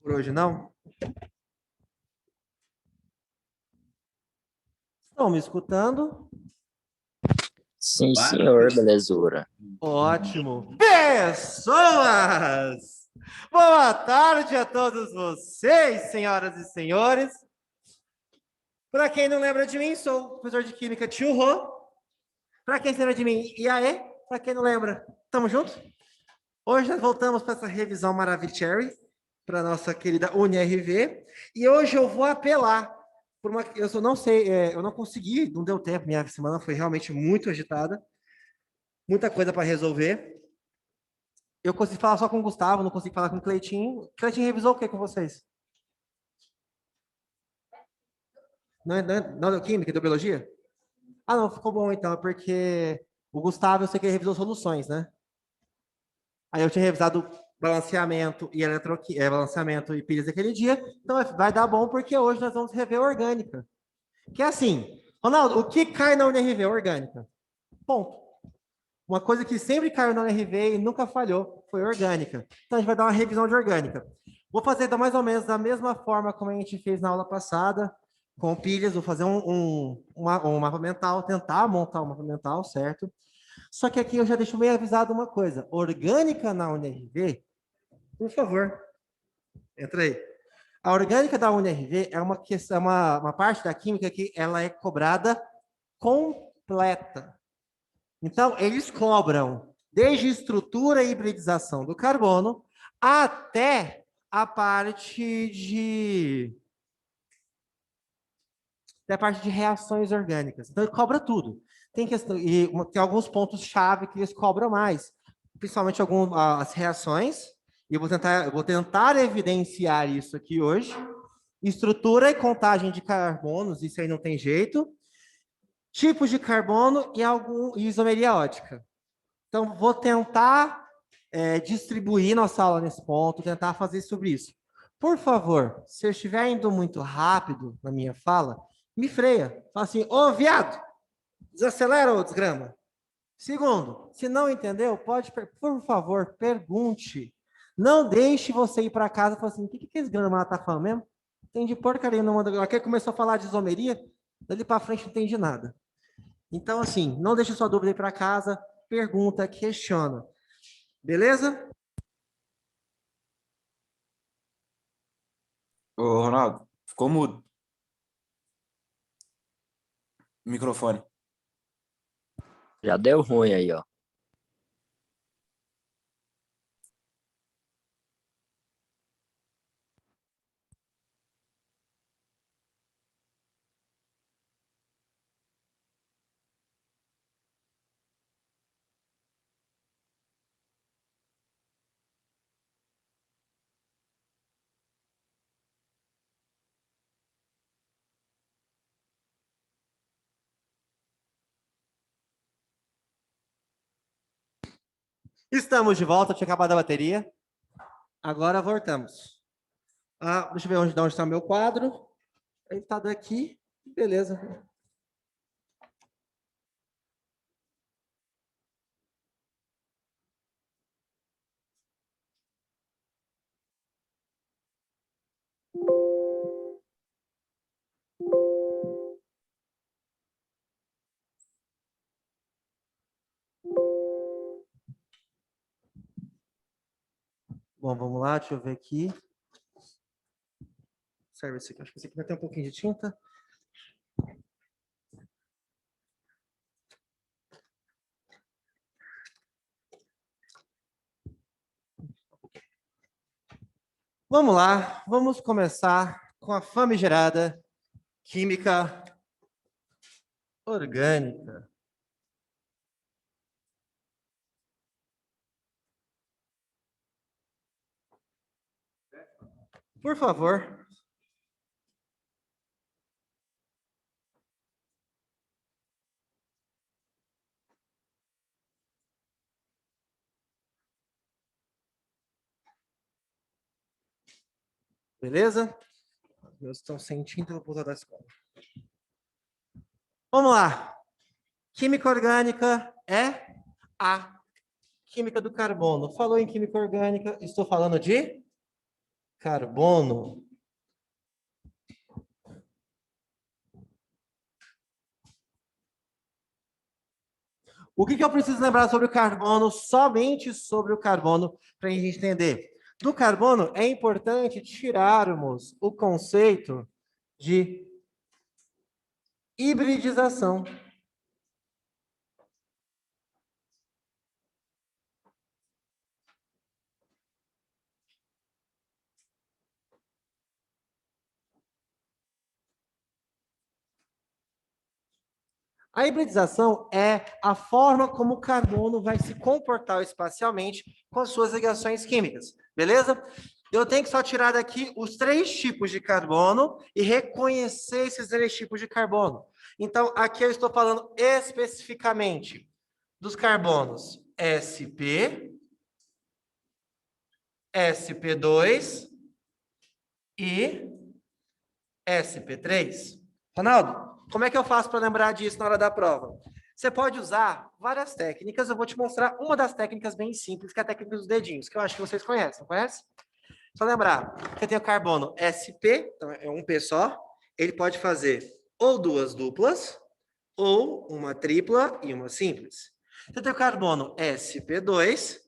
por hoje, não? Estão me escutando? Sim, senhor, belezura. Ótimo. Pessoas! Boa tarde a todos vocês, senhoras e senhores. Para quem não lembra de mim, sou o professor de Química Tio Rô. Para quem se lembra de mim, Iaê. Para quem não lembra, tamo junto? Hoje nós voltamos para essa revisão Maravicherry, para nossa querida UniRV. E hoje eu vou apelar por uma... Eu só não sei, eu não consegui, não deu tempo, minha semana foi realmente muito agitada. Muita coisa para resolver. Eu consegui falar só com o Gustavo, não consegui falar com o Cleitinho. Cleitinho revisou o que com vocês? Não deu química, deu biologia? Ah, não, ficou bom então, porque o Gustavo, eu sei que ele revisou soluções, né? Aí eu tinha revisado balanceamento e balanceamento e pilhas aquele dia, então vai dar bom porque hoje nós vamos rever orgânica. Que é assim, Ronaldo, o que cai na UNRV? Orgânica. Ponto. Uma coisa que sempre caiu na UNRV e nunca falhou foi orgânica. Então a gente vai dar uma revisão de orgânica. Vou fazer mais ou menos da mesma forma como a gente fez na aula passada, com pilhas, vou fazer um mapa mental, tentar montar um mapa mental, certo? Só que aqui eu já deixo meio avisado uma coisa. Orgânica na UNRV, por favor, entra aí. A orgânica da UNRV é uma parte da química que ela é cobrada completa. Então, eles cobram desde estrutura e hibridização do carbono até a parte de reações orgânicas. Então, ele cobra tudo. Tem alguns pontos-chave que eles cobram mais, principalmente as reações, e eu vou tentar evidenciar isso aqui hoje. Estrutura e contagem de carbonos, isso aí não tem jeito. Tipos de carbono e isomeria ótica. Então, vou tentar distribuir nossa aula nesse ponto, tentar fazer sobre isso. Por favor, se eu estiver indo muito rápido na minha fala, me freia. Fala assim, ô viado, desacelera ou desgrama. Segundo, se não entendeu, por favor, pergunte. Não deixe você ir para casa e falar assim, o que esse grama tá falando mesmo? Entendi porcaria nenhuma. Aqui começou a falar de isomeria, dali para frente não entendi nada. Então, assim, não deixe sua dúvida ir para casa, pergunta, questiona. Beleza? Ô, Ronaldo, ficou mudo. Microfone. Já deu ruim aí, ó. Estamos de volta, tinha acabado a bateria. Agora voltamos. Deixa eu ver onde está o meu quadro. Ele está daqui. Beleza. Bom, vamos lá, deixa eu ver aqui. Serve esse aqui. Acho que esse aqui vai ter um pouquinho de tinta. Vamos lá, vamos começar com a famigerada química orgânica. Por favor. Beleza? Meus estão sem tinta, eu vou usar da escola. Vamos lá. Química orgânica é a química do carbono. Falou em química orgânica, estou falando de carbono. O que eu preciso lembrar sobre o carbono, somente sobre o carbono, para a gente entender? Do carbono, é importante tirarmos o conceito de hibridização. A hibridização é a forma como o carbono vai se comportar espacialmente com as suas ligações químicas, beleza? Eu tenho que só tirar daqui os 3 tipos de carbono e reconhecer esses 3 tipos de carbono. Então, aqui eu estou falando especificamente dos carbonos sp, sp2 e sp3. Ronaldo, como é que eu faço para lembrar disso na hora da prova? Você pode usar várias técnicas, eu vou te mostrar uma das técnicas bem simples, que é a técnica dos dedinhos, que eu acho que vocês conhecem, conhece? Só lembrar que eu tenho o carbono sp, então é um P só, ele pode fazer ou 2 duplas, ou uma tripla e uma simples. Você tem o carbono sp2,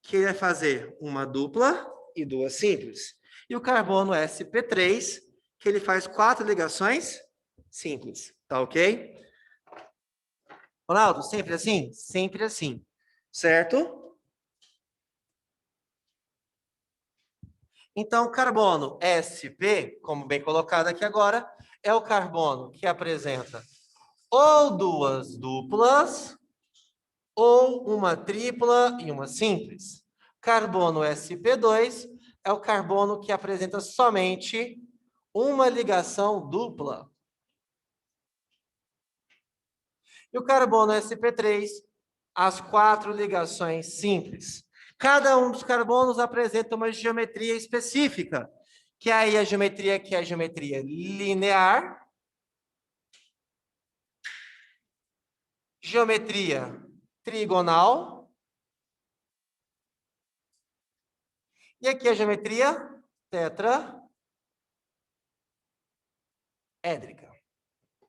que ele vai fazer uma dupla e 2 simples. E o carbono sp3, que ele faz 4 ligações simples, tá ok? Ronaldo, sempre assim? Sempre assim, certo? Então, carbono sp, como bem colocado aqui agora, é o carbono que apresenta ou 2 duplas, ou uma tripla e uma simples. Carbono sp2 é o carbono que apresenta somente uma ligação dupla. E o carbono sp3, as 4 ligações simples. Cada um dos carbonos apresenta uma geometria específica, que aí a geometria que é a geometria linear, geometria trigonal, e aqui a geometria tetraédrica,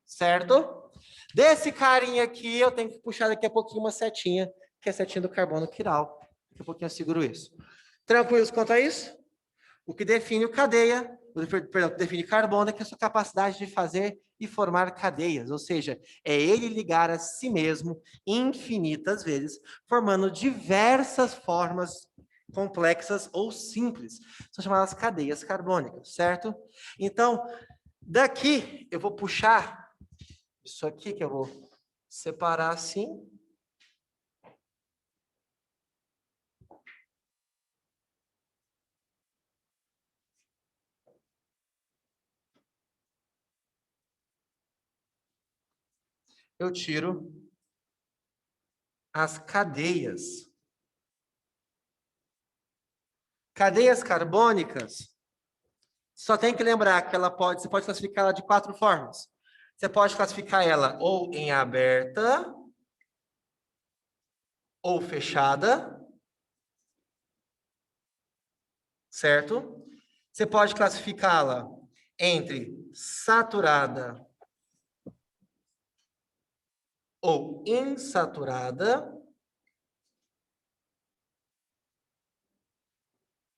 certo? Desse carinha aqui, eu tenho que puxar daqui a pouquinho uma setinha, que é a setinha do carbono quiral. Daqui a pouquinho eu seguro isso. Tranquilos quanto a isso? O que define o cadeia, perdão, o que define carbono é que é a sua capacidade de fazer e formar cadeias, ou seja, é ele ligar a si mesmo infinitas vezes, formando diversas formas complexas ou simples. São chamadas cadeias carbônicas, certo? Então, daqui eu vou puxar isso aqui que eu vou separar assim. Eu tiro as cadeias. Cadeias carbônicas, só tem que lembrar que você pode classificar ela de 4 formas. Você pode classificar ela ou em aberta, ou fechada, certo? Você pode classificá-la entre saturada ou insaturada,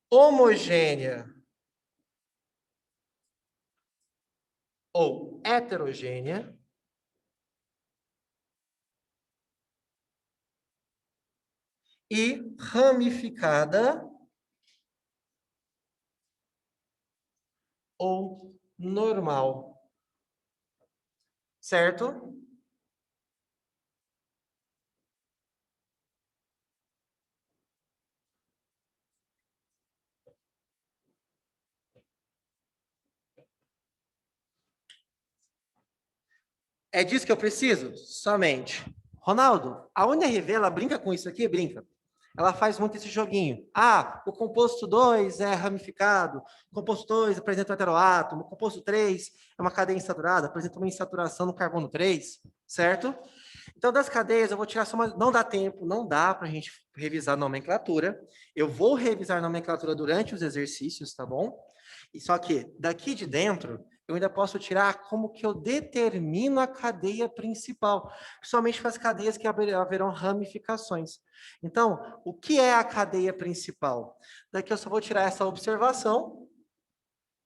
homogênea ou heterogênea, e ramificada ou normal, certo? É disso que eu preciso? Somente. Ronaldo, a UNRV, ela brinca com isso aqui? Brinca. Ela faz muito esse joguinho. Ah, o composto 2 é ramificado, o composto 2 apresenta um heteroátomo, o composto 3 é uma cadeia insaturada, apresenta uma insaturação no carbono 3, certo? Então, das cadeias, eu vou tirar só uma... Não dá tempo, não dá para a gente revisar a nomenclatura. Eu vou revisar a nomenclatura durante os exercícios, tá bom? E só que, daqui de dentro, eu ainda posso tirar como que eu determino a cadeia principal, principalmente para as cadeias que haverão ramificações. Então, o que é a cadeia principal? Daqui eu só vou tirar essa observação,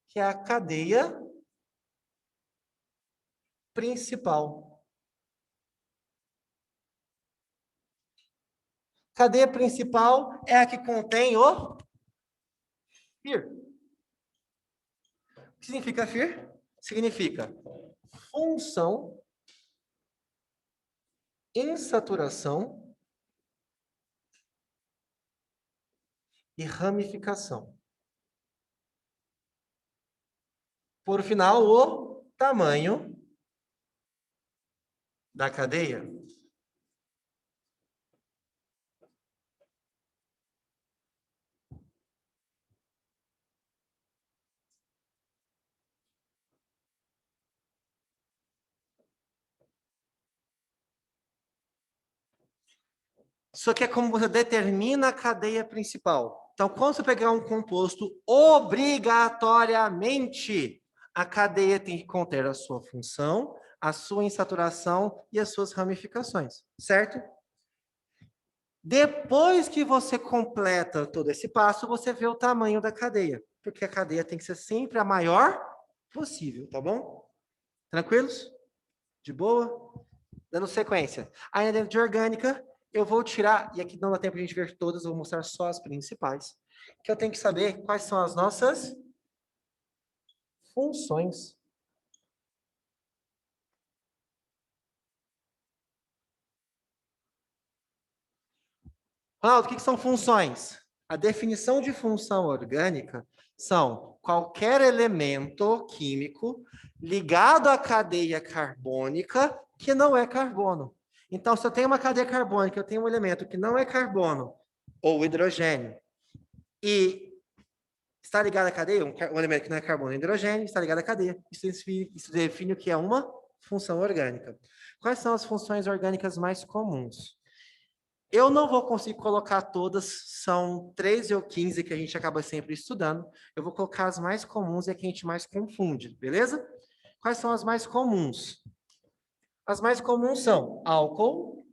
que é a cadeia principal. Cadeia principal é a que contém o FIR. O que significa FIR? Significa função, insaturação e ramificação. Por final, o tamanho da cadeia. Isso aqui é como você determina a cadeia principal. Então, quando você pegar um composto, obrigatoriamente, a cadeia tem que conter a sua função, a sua insaturação e as suas ramificações, certo? Depois que você completa todo esse passo, você vê o tamanho da cadeia, porque a cadeia tem que ser sempre a maior possível, tá bom? Tranquilos? De boa? Dando sequência. Ainda dentro de orgânica, eu vou tirar, e aqui não dá tempo de a gente ver todas, eu vou mostrar só as principais, que eu tenho que saber quais são as nossas funções. Ronaldo, o que são funções? A definição de função orgânica são qualquer elemento químico ligado à cadeia carbônica que não é carbono. Então, se eu tenho uma cadeia carbônica, eu tenho um elemento que não é carbono, ou hidrogênio, e está ligado à cadeia, um elemento que não é carbono, hidrogênio, está ligado à cadeia. Isso define o que é uma função orgânica. Quais são as funções orgânicas mais comuns? Eu não vou conseguir colocar todas, são 13 ou 15 que a gente acaba sempre estudando. Eu vou colocar as mais comuns e a que a gente mais confunde, beleza? Quais são as mais comuns? As mais comuns são álcool,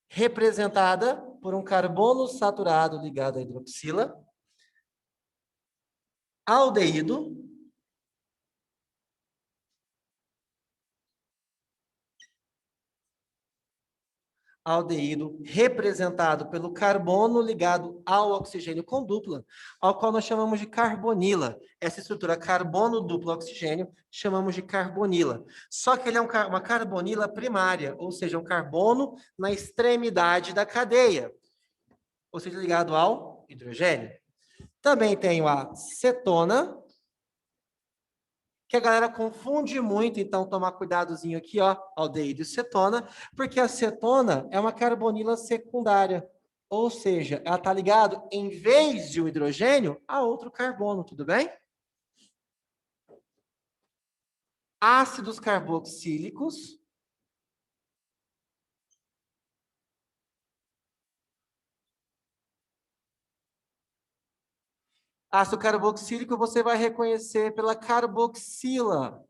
representada por um carbono saturado ligado à hidroxila, aldeído, representado pelo carbono ligado ao oxigênio com dupla, ao qual nós chamamos de carbonila. Essa estrutura carbono duplo oxigênio chamamos de carbonila. Só que ele é uma carbonila primária, ou seja, um carbono na extremidade da cadeia, ou seja, ligado ao hidrogênio. Também tenho a cetona, que a galera confunde muito, então tomar cuidadozinho aqui, ó, aldeído e cetona, porque a cetona é uma carbonila secundária, ou seja, ela está ligada, em vez de um hidrogênio, a outro carbono, tudo bem? Ácidos carboxílicos. Ácido carboxílico você vai reconhecer pela carboxila,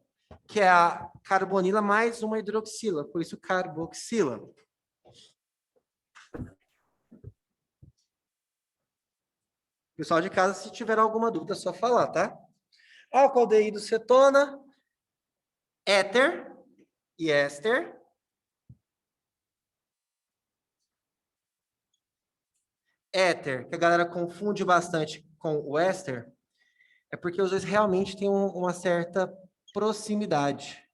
que é a carbonila mais uma hidroxila, por isso carboxila. Pessoal de casa, se tiver alguma dúvida, é só falar, tá? Álcool, aldeído, cetona, éter e éster. Éter, que a galera confunde bastante com o éster, é porque os dois realmente têm uma certa proximidade.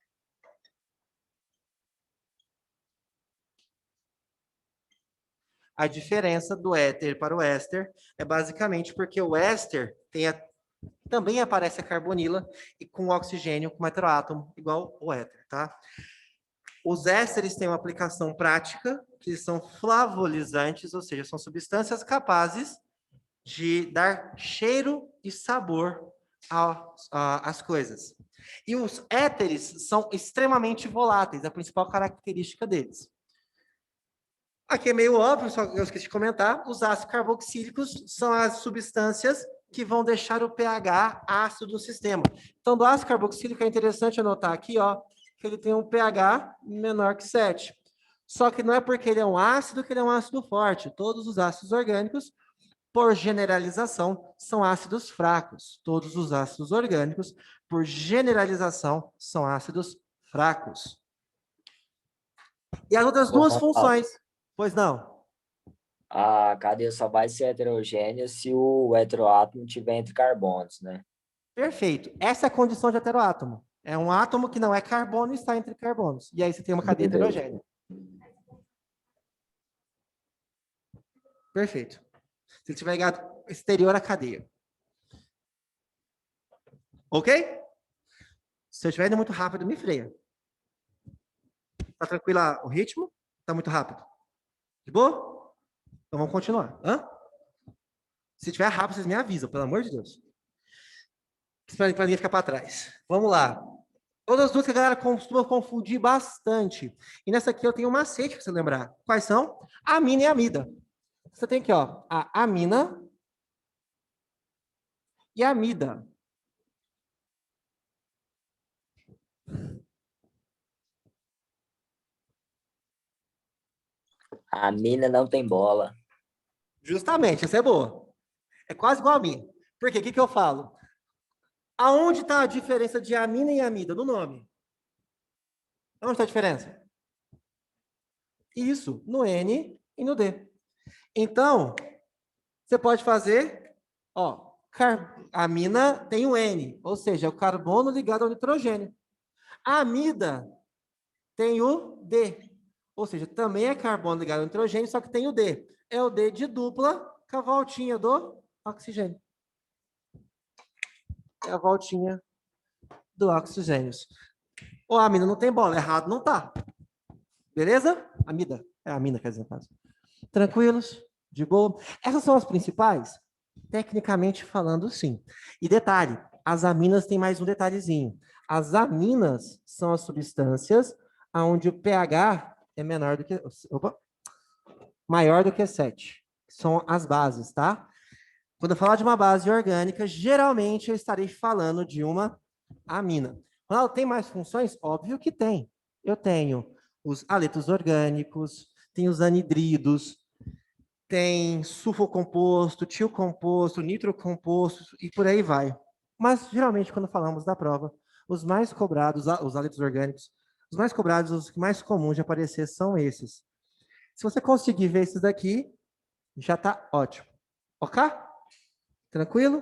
A diferença do éter para o éster é basicamente porque o éster também aparece a carbonila e com oxigênio com heteroátomo, igual o éter, tá? Os ésteres têm uma aplicação prática, que são flavorizantes, ou seja, são substâncias capazes de dar cheiro e sabor às coisas. E os éteres são extremamente voláteis, a principal característica deles. Aqui é meio óbvio, só que eu esqueci de comentar, os ácidos carboxílicos são as substâncias que vão deixar o pH ácido do sistema. Então, do ácido carboxílico é interessante anotar aqui, ó, que ele tem um pH menor que 7. Só que não é porque ele é um ácido que ele é um ácido forte. Todos os ácidos orgânicos, por generalização, são ácidos fracos. Todos os ácidos orgânicos, por generalização, são ácidos fracos. E as outras Ô, duas Ronaldo, funções, pois não? a cadeia só vai ser heterogênea se o heteroátomo tiver entre carbonos, né? Perfeito. Essa é a condição de heteroátomo. É um átomo que não é carbono e está entre carbonos. E aí você tem uma cadeia Beleza. heterogênea. Perfeito. Se ele estiver ligado exterior à cadeia. Ok? Se eu estiver indo muito rápido, me freia. Tá tranquilo o ritmo? Tá muito rápido? De boa? Então vamos continuar. Hã? Se estiver rápido, vocês me avisam, pelo amor de Deus. Para ninguém ficar para trás. Vamos lá. Todas as duas que a galera costuma confundir bastante. E nessa aqui eu tenho um macete para você lembrar. Quais são? Amina e amida. Você tem aqui, ó, a amina e a amida. A mina não tem bola. Justamente, essa é boa. É quase igual a mim. Por quê? O que que eu falo? Aonde está a diferença de amina e amida? No nome. Onde está a diferença? Isso, no N e no D. Então, você pode fazer, ó, a amina tem o N, ou seja, é o carbono ligado ao nitrogênio. A amida tem o D, ou seja, também é carbono ligado ao nitrogênio, só que tem o D. É o D de dupla com a voltinha do oxigênio. É a voltinha do oxigênio. Ô, a amina não tem bola, errado não tá. Beleza? Amida. É a amina, quer dizer, no caso. Tranquilos? De boa? Essas são as principais? Tecnicamente falando, sim. E detalhe, as aminas têm mais um detalhezinho. As aminas são as substâncias onde o pH é menor do que... Opa, maior do que 7. São as bases, tá? Quando eu falar de uma base orgânica, geralmente eu estarei falando de uma amina. Ronaldo, tem mais funções? Óbvio que tem. Eu tenho os aletos orgânicos, tem os anidridos, tem sulfocomposto, tiocomposto, nitrocomposto e por aí vai. Mas, geralmente, quando falamos da prova, os mais cobrados, os aletos orgânicos, os mais cobrados, os mais comuns de aparecer são esses. Se você conseguir ver esses daqui, já está ótimo. Ok? Tranquilo?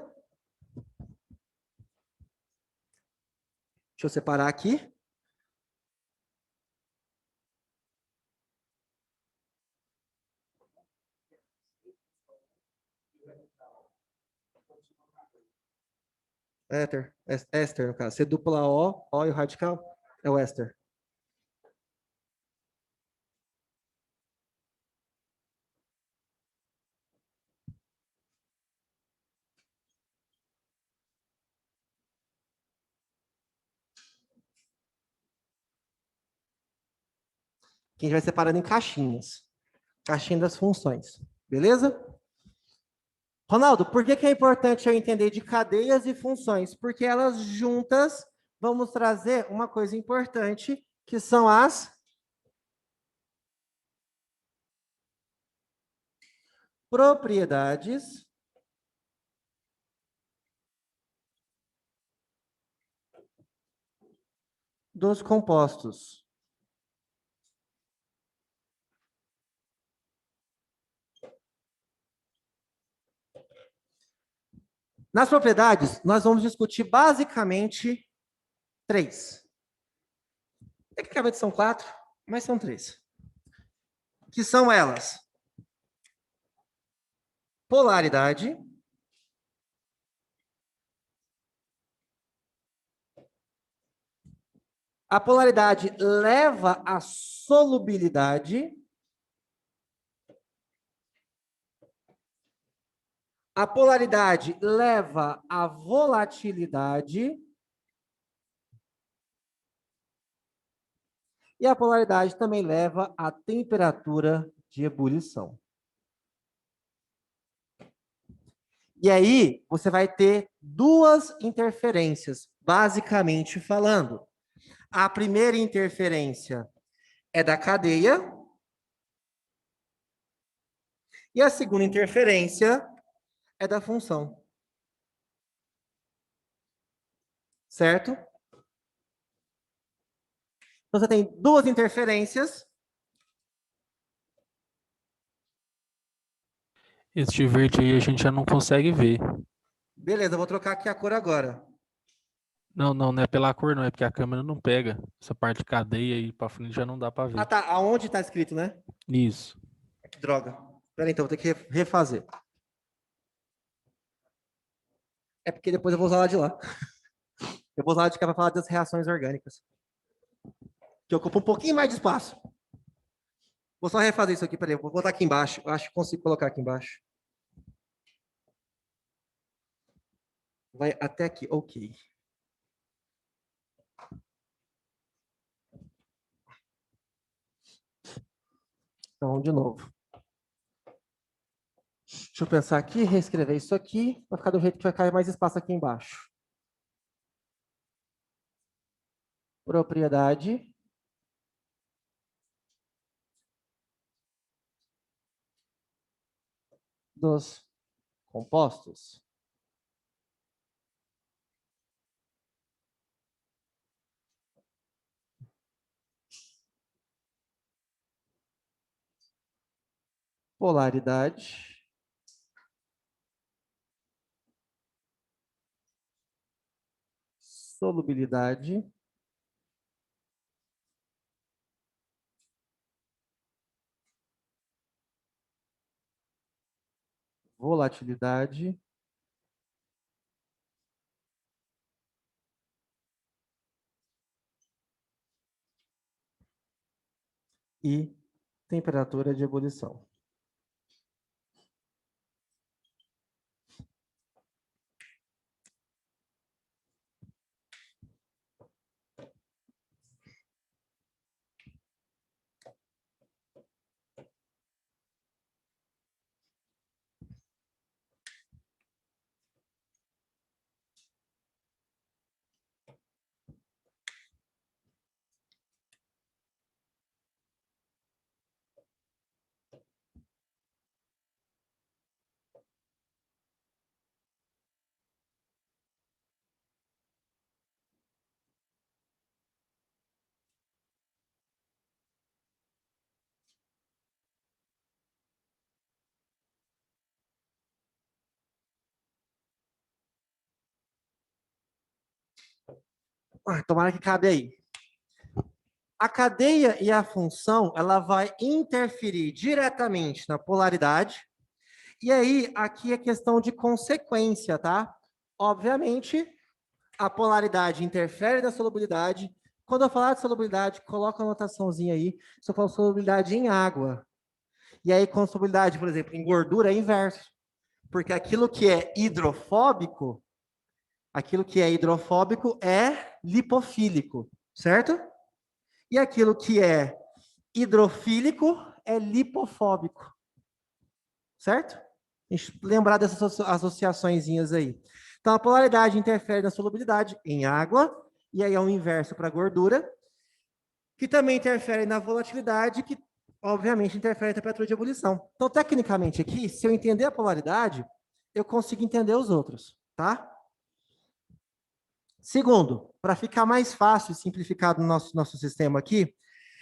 Deixa eu separar aqui. Éster, no caso. C dupla O e o radical é o éster. Que a gente vai separando em caixinhas. Caixinha das funções. Beleza? Ronaldo, por que é importante eu entender de cadeias e funções? Porque elas juntas vão nos trazer uma coisa importante, que são as propriedades dos compostos. Nas propriedades, nós vamos discutir basicamente 3. Tecnicamente são 4, mas são 3. Que são elas: polaridade, a polaridade leva à solubilidade, a polaridade leva à volatilidade E a polaridade também leva à temperatura de ebulição. E aí, você vai ter duas interferências, basicamente falando. A primeira interferência é da cadeia, e a segunda interferência é da função. Certo? Então, você tem duas interferências. Este verde aí a gente já não consegue ver. Beleza, eu vou trocar aqui a cor agora. Não é pela cor, não, é porque a câmera não pega. Essa parte de cadeia aí pra frente já não dá pra ver. Ah, tá. Aonde tá escrito, né? Isso. Que droga. Peraí, então, vou ter que refazer. É porque depois eu vou usar lá de lá. Eu vou usar lá de cá para falar das reações orgânicas. Que ocupa um pouquinho mais de espaço. Vou só refazer isso aqui, peraí. Vou botar aqui embaixo. Eu acho que consigo colocar aqui embaixo. Vai até aqui, ok. Então, de novo. Deixa eu pensar aqui, reescrever isso aqui, vai ficar do jeito que vai cair mais espaço aqui embaixo. Propriedade dos compostos. Polaridade solubilidade volatilidade e temperatura de ebulição. Tomara que cabe aí. A cadeia e a função, ela vai interferir diretamente na polaridade. E aí, aqui é questão de consequência, tá? Obviamente, a polaridade interfere na solubilidade. Quando eu falar de solubilidade, coloca a anotaçãozinha aí. Se eu falar solubilidade em água. E aí, com solubilidade, por exemplo, em gordura, é inverso. Porque aquilo que é hidrofóbico é lipofílico, certo? E aquilo que é hidrofílico é lipofóbico, certo? A gente lembrar dessas associaçõezinhas aí. Então, a polaridade interfere na solubilidade em água, e aí é o inverso para a gordura, que também interfere na volatilidade, que obviamente interfere na temperatura de ebulição. Então, tecnicamente aqui, se eu entender a polaridade, eu consigo entender os outros, tá? Segundo, para ficar mais fácil e simplificado no nosso sistema aqui,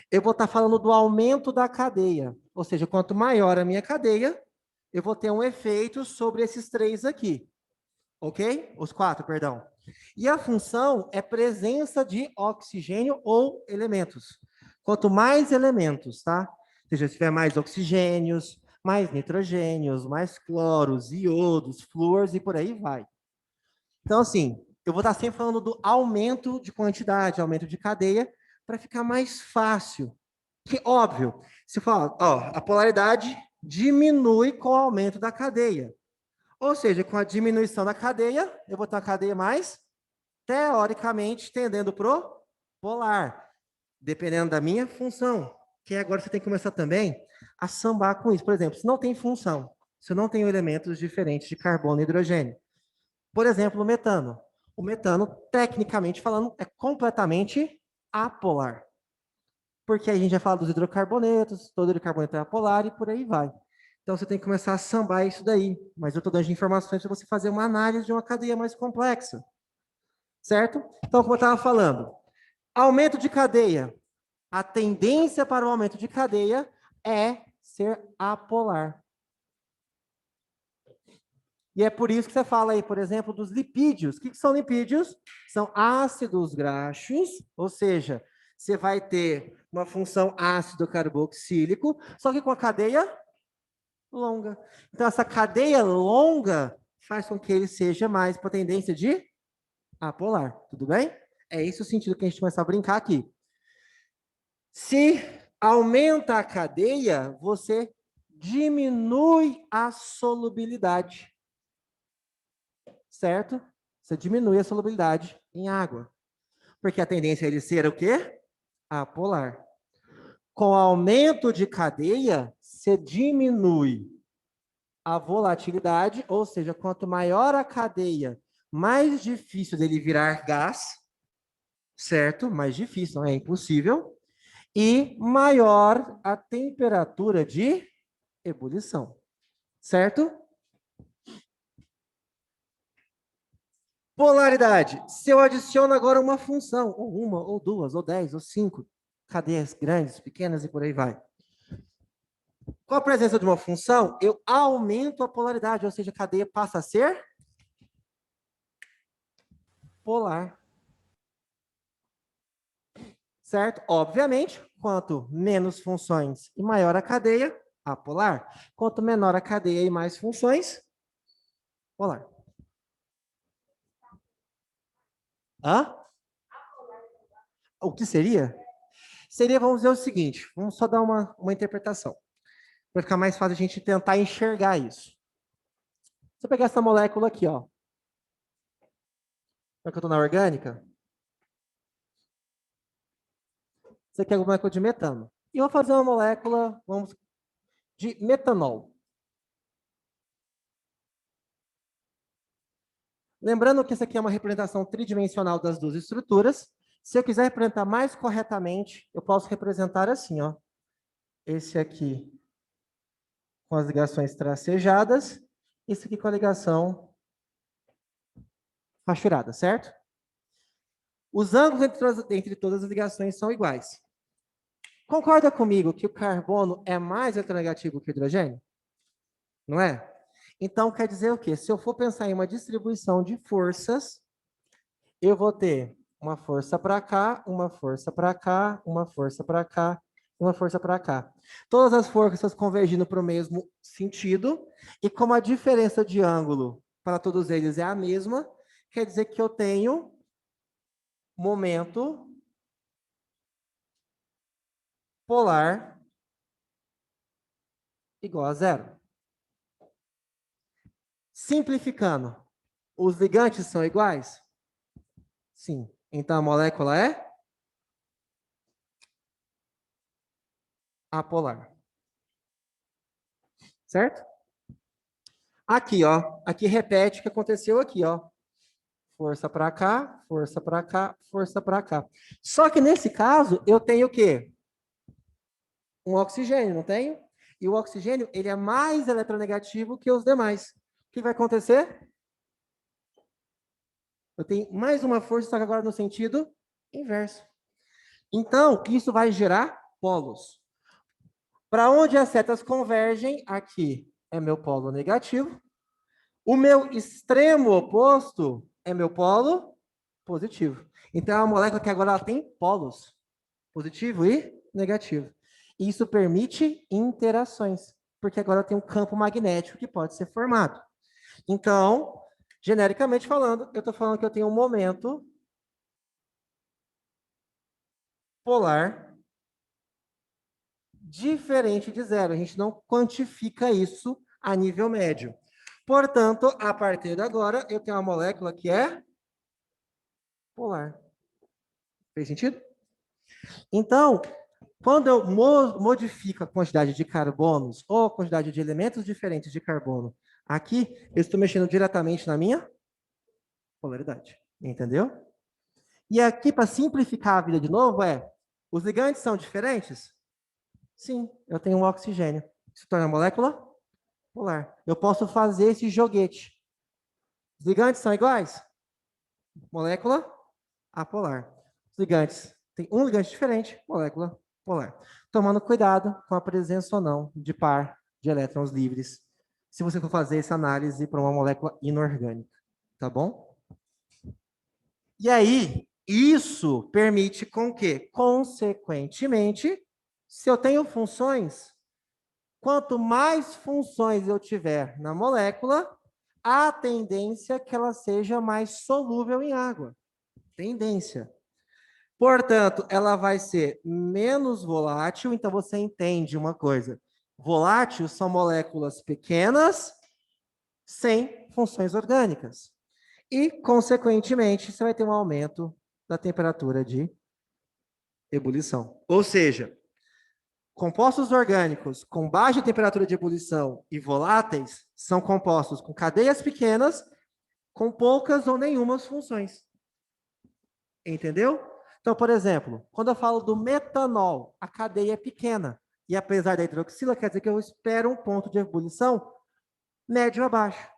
eu vou estar falando do aumento da cadeia. Ou seja, quanto maior a minha cadeia, eu vou ter um efeito sobre esses três aqui. Ok? Os quatro, perdão. E a função é presença de oxigênio ou elementos. Quanto mais elementos, tá? Ou seja, se tiver mais oxigênios, mais nitrogênios, mais cloros, iodos, flúors e por aí vai. Então, assim, eu vou estar sempre falando do aumento de quantidade, aumento de cadeia, para ficar mais fácil. Que, óbvio, se fala, ó, a polaridade diminui com o aumento da cadeia. Ou seja, com a diminuição da cadeia, eu vou ter uma cadeia mais, teoricamente, tendendo para o polar. dependendo da minha função. Que agora você tem que começar também a sambar com isso. Por exemplo, se não tem função, se eu não tenho elementos diferentes de carbono e hidrogênio. Por exemplo, o metano. O metano, tecnicamente falando, é completamente apolar. Porque aí a gente já fala dos hidrocarbonetos, todo hidrocarboneto é apolar e por aí vai. Então você tem que começar a sambar isso daí. Mas eu estou dando informações para você fazer uma análise de uma cadeia mais complexa. Certo? Então, como eu estava falando, aumento de cadeia. A tendência para o aumento de cadeia é ser apolar. E é por isso que você fala aí, por exemplo, dos lipídios. O que são lipídios? São ácidos graxos, ou seja, você vai ter uma função ácido carboxílico, só que com a cadeia longa. Então, essa cadeia longa faz com que ele seja mais para a tendência de apolar. Tudo bem? É esse o sentido que a gente começa a brincar aqui. Se aumenta a cadeia, você diminui a solubilidade. Certo? Você diminui a solubilidade em água. Porque a tendência é ele ser o quê? Apolar. Com aumento de cadeia, você diminui a volatilidade, ou seja, quanto maior a cadeia, mais difícil dele virar gás, certo? Mais difícil, não é impossível. E maior a temperatura de ebulição, certo? Polaridade. Se eu adiciono agora uma função, ou uma, ou duas, ou 10, ou 5, cadeias grandes, pequenas e por aí vai. Com a presença de uma função, eu aumento a polaridade, ou seja, a cadeia passa a ser polar. Certo? Obviamente, quanto menos funções e maior a cadeia, apolar. Quanto menor a cadeia e mais funções, polar. Hã? O que seria? Seria, vamos dizer o seguinte, vamos só dar uma interpretação, para ficar mais fácil a gente tentar enxergar isso. Se eu pegar essa molécula aqui, ó, já que eu estou na orgânica, isso aqui é uma molécula de metano. E eu vou fazer uma molécula, vamos, de metanol. Lembrando que isso aqui é uma representação tridimensional das duas estruturas. Se eu quiser representar mais corretamente, eu posso representar assim, ó. Esse aqui com as ligações tracejadas, esse aqui com a ligação rachurada, certo? Os ângulos entre todas as ligações são iguais. Concorda comigo que o carbono é mais eletronegativo que o hidrogênio? Não é? Então, quer dizer o quê? Se eu for pensar em uma distribuição de forças, eu vou ter uma força para cá, uma força para cá, uma força para cá, uma força para cá. Todas as forças convergindo para o mesmo sentido, e como a diferença de ângulo para todos eles é a mesma, quer dizer que eu tenho momento polar igual a zero. Simplificando, os ligantes são iguais? Sim. Então a molécula é apolar. Certo? Aqui, ó. Aqui repete o que aconteceu aqui, ó. Força para cá, força para cá, força para cá. Só que nesse caso, eu tenho o quê? Um oxigênio, não tenho? E o oxigênio, ele é mais eletronegativo que os demais. O que vai acontecer? Eu tenho mais uma força, só que agora no sentido inverso. Então, isso vai gerar polos. Para onde as setas convergem, aqui é meu polo negativo. O meu extremo oposto é meu polo positivo. Então, é uma molécula que agora ela tem polos, positivo e negativo. Isso permite interações, porque agora tem um campo magnético que pode ser formado. Então, genericamente falando, eu estou falando que eu tenho um momento polar diferente de zero. A gente não quantifica isso a nível médio. Portanto, a partir de agora, eu tenho uma molécula que é polar. Fez sentido? Então, quando eu modifico a quantidade de carbonos ou a quantidade de elementos diferentes de carbono aqui, eu estou mexendo diretamente na minha polaridade. Entendeu? E aqui, para simplificar a vida de novo, os ligantes são diferentes? Sim, eu tenho um oxigênio. Se torna molécula polar. Eu posso fazer esse joguete. Os ligantes são iguais? Molécula apolar. Os ligantes têm um ligante diferente, molécula polar. Tomando cuidado com a presença ou não de par de elétrons livres, se você for fazer essa análise para uma molécula inorgânica. Tá bom? E aí, isso permite com que, consequentemente, se eu tenho funções, quanto mais funções eu tiver na molécula, a tendência é que ela seja mais solúvel em água. Tendência. Portanto, ela vai ser menos volátil, então você entende uma coisa. Volátil são moléculas pequenas sem funções orgânicas. E, consequentemente, você vai ter um aumento da temperatura de ebulição. Ou seja, compostos orgânicos com baixa temperatura de ebulição e voláteis são compostos com cadeias pequenas, com poucas ou nenhumas funções. Entendeu? Então, por exemplo, quando eu falo do metanol, a cadeia é pequena. E apesar da hidroxila, quer dizer que eu espero um ponto de ebulição médio a baixo.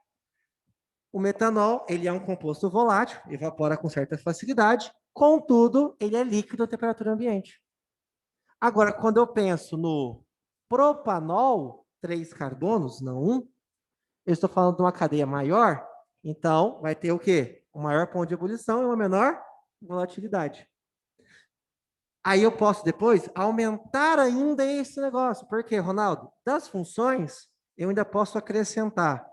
O metanol, ele é um composto volátil, evapora com certa facilidade, contudo, ele é líquido a temperatura ambiente. Agora, quando eu penso no propanol, 3 carbonos, não 1, eu estou falando de uma cadeia maior, então vai ter o quê? Um maior ponto de ebulição e uma menor volatilidade. Aí eu posso depois aumentar ainda esse negócio. Por quê, Ronaldo? Das funções, eu ainda posso acrescentar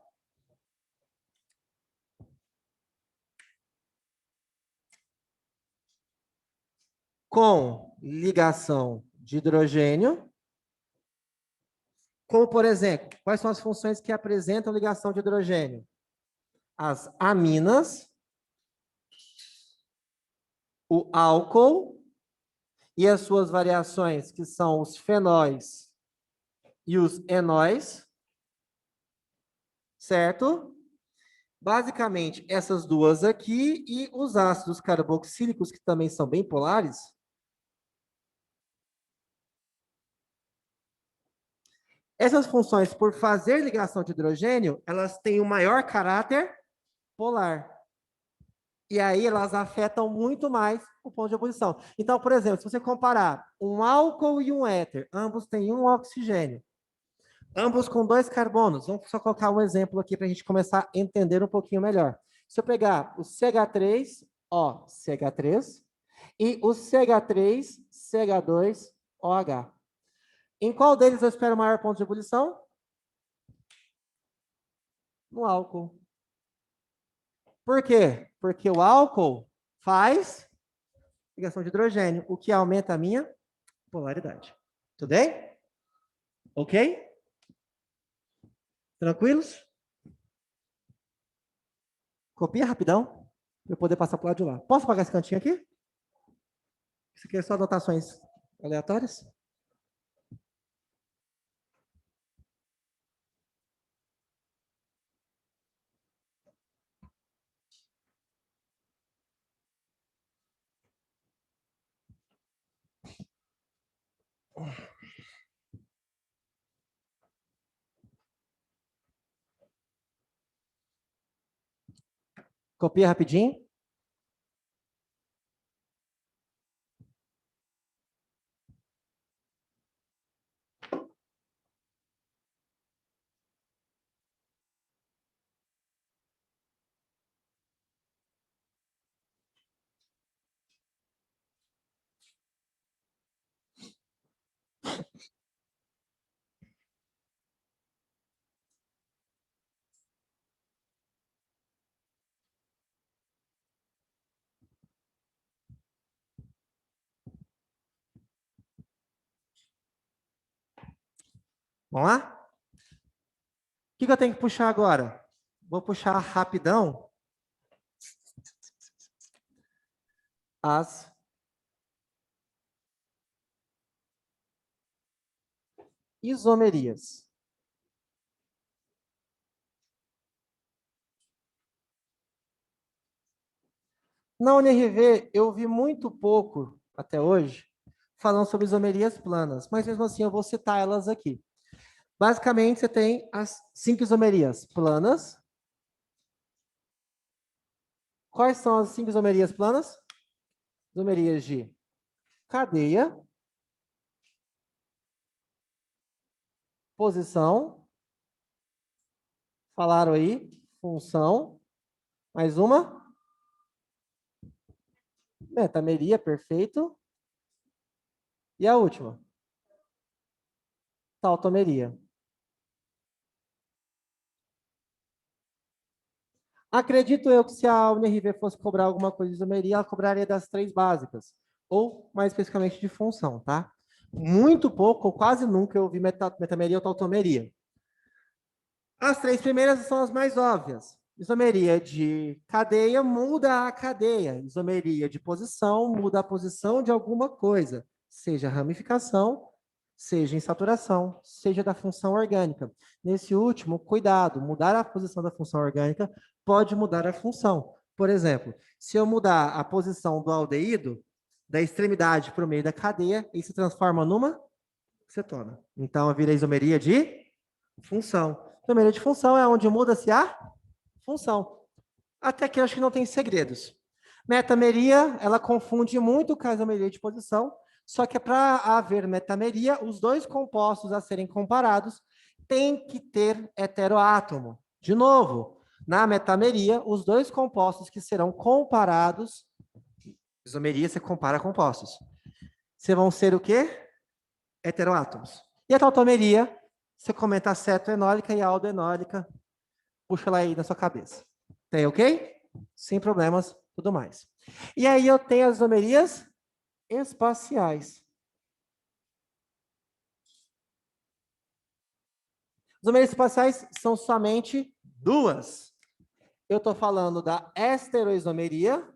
com ligação de hidrogênio, como, por exemplo, quais são as funções que apresentam ligação de hidrogênio? As aminas, o álcool e as suas variações, que são os fenóis e os enóis, certo? Basicamente, essas duas aqui e os ácidos carboxílicos, que também são bem polares. Essas funções, por fazer ligação de hidrogênio, elas têm um maior caráter polar. E aí elas afetam muito mais o ponto de ebulição. Então, por exemplo, se você comparar um álcool e um éter, ambos têm um oxigênio, ambos com 2 carbonos. Vamos só colocar um exemplo aqui para a gente começar a entender um pouquinho melhor. Se eu pegar o CH3, ó, CH3, e o CH3, CH2, OH. Em qual deles eu espero maior ponto de ebulição? No álcool. Por quê? Porque o álcool faz ligação de hidrogênio, o que aumenta a minha polaridade. Tudo bem? Ok? Tranquilos? Copia rapidão, para eu poder passar para o lado de lá. Posso apagar esse cantinho aqui? Isso aqui é só anotações aleatórias? Copia rapidinho. Vamos lá? O que eu tenho que puxar agora? Vou puxar rapidão as isomerias. Na UNRV, eu vi muito pouco, até hoje, falando sobre isomerias planas, mas mesmo assim eu vou citar elas aqui. Basicamente, você tem as 5 isomerias planas. Quais são as 5 isomerias planas? Isomerias de cadeia, posição, falaram aí, função, mais uma, metameria, perfeito, e a última, tautomeria. Acredito eu que se a UNRV fosse cobrar alguma coisa de isomeria, ela cobraria das 3 básicas, ou mais especificamente de função, tá? Muito pouco, ou quase nunca, eu vi metameria ou tautomeria. As 3 primeiras são as mais óbvias. Isomeria de cadeia muda a cadeia. Isomeria de posição muda a posição de alguma coisa, seja ramificação, seja insaturação, seja da função orgânica. Nesse último, cuidado, mudar a posição da função orgânica pode mudar a função. Por exemplo, se eu mudar a posição do aldeído, da extremidade para o meio da cadeia, ele se transforma numa cetona. Então, vira isomeria de função. Isomeria de função é onde muda-se a função. Até que eu acho que não tem segredos. Metameria, ela confunde muito com a isomeria de posição, só que para haver metameria, os 2 compostos a serem comparados têm que ter heteroátomo. De novo, na metameria, os 2 compostos que serão comparados, isomeria você compara compostos, você vão ser o quê? Heteroátomos. E a tautomeria, você comenta a cetoenólica e a aldoenólica, puxa ela aí na sua cabeça. Tem, ok? Sem problemas, tudo mais. E aí eu tenho as isomerias espaciais. Isomerias espaciais são somente 2. Eu estou falando da estereoisomeria,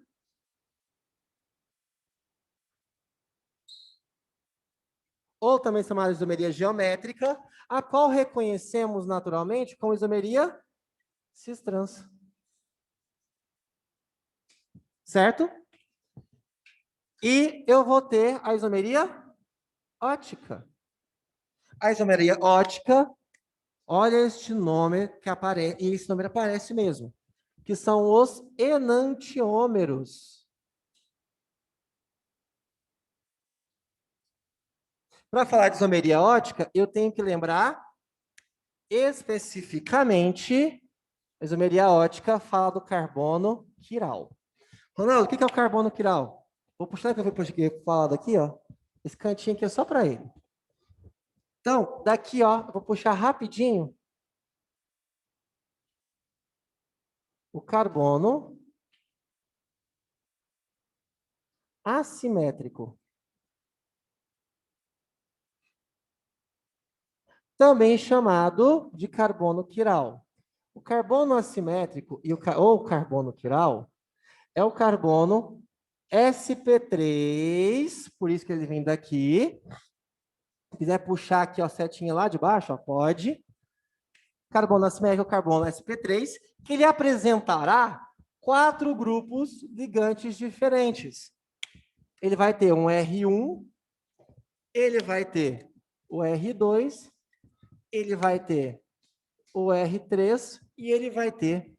ou também chamada de isomeria geométrica, a qual reconhecemos naturalmente como isomeria cis-trans. Certo? E eu vou ter a isomeria ótica. A isomeria ótica, olha este nome que aparece, e esse nome aparece mesmo, que são os enantiômeros. Para falar de isomeria ótica, eu tenho que lembrar especificamente, a isomeria ótica fala do carbono quiral. Ronaldo, o que é o carbono quiral? Vou puxar que eu vou falar daqui, ó. Esse cantinho aqui é só para ele. Então, daqui, ó, eu vou puxar rapidinho o carbono assimétrico. Também chamado de carbono quiral. O carbono assimétrico ou carbono quiral é o carbono sp3, por isso que ele vem daqui. Se quiser puxar aqui a setinha lá de baixo, ó, pode. Carbono assimétrico é o carbono sp3, que ele apresentará 4 grupos ligantes diferentes. Ele vai ter um R1, ele vai ter o R2, ele vai ter o R3 e ele vai ter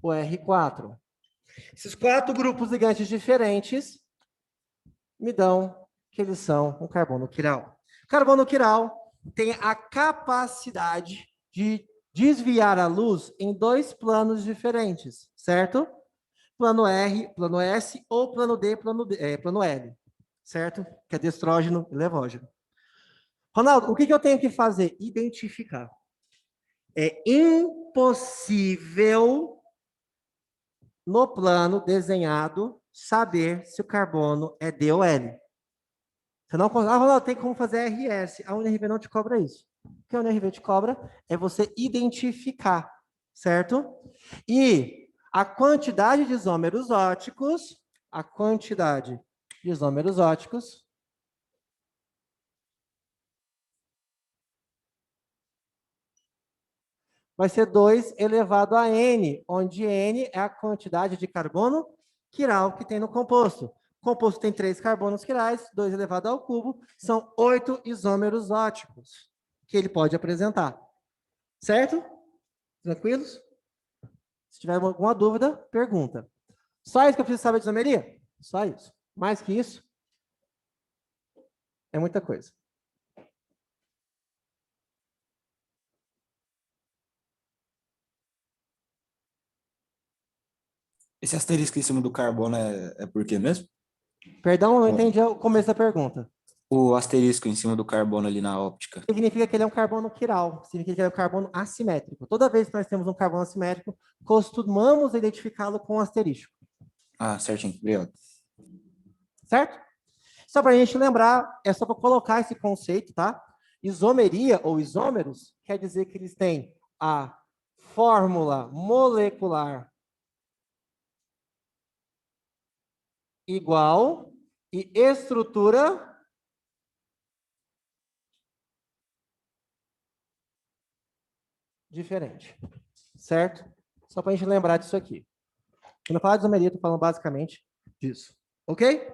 o R4. Esses 4 grupos ligantes diferentes me dão que eles são um carbono quiral. O carbono quiral tem a capacidade de desviar a luz em 2 planos diferentes, certo? Plano R, plano S, ou plano D, plano L, certo? Que é de estrógeno e levógeno. Ronaldo, o que eu tenho que fazer? Identificar. É impossível, no plano desenhado, saber se o carbono é D ou L. Você não consegue. Ronaldo, tem como fazer RS. A UNRV não te cobra isso. O que a UNRV te cobra é você identificar, certo? E a quantidade de isômeros óticos, vai ser 2 elevado a N, onde N é a quantidade de carbono quiral que tem no composto. O composto tem 3 carbonos quirais, 2 elevado ao cubo, são 8 isômeros óticos que ele pode apresentar. Certo? Tranquilos? Se tiver alguma dúvida, pergunta. Só isso que eu preciso saber de isomeria? Só isso. Mais que isso, é muita coisa. Esse asterisco em cima do carbono é por quê mesmo? Perdão, não Bom. entendi o começo da pergunta. O asterisco em cima do carbono ali na óptica. Significa que ele é um carbono quiral, significa que ele é um carbono assimétrico. Toda vez que nós temos um carbono assimétrico, costumamos identificá-lo com um asterisco. Ah, certinho. Obrigado. Certo? Só para a gente lembrar, é só para colocar esse conceito, tá? Isomeria ou isômeros quer dizer que eles têm a fórmula molecular igual e estrutura diferente. Certo? Só para a gente lembrar disso aqui. Quando eu falar de isomeria, eu estou falando basicamente disso. Ok?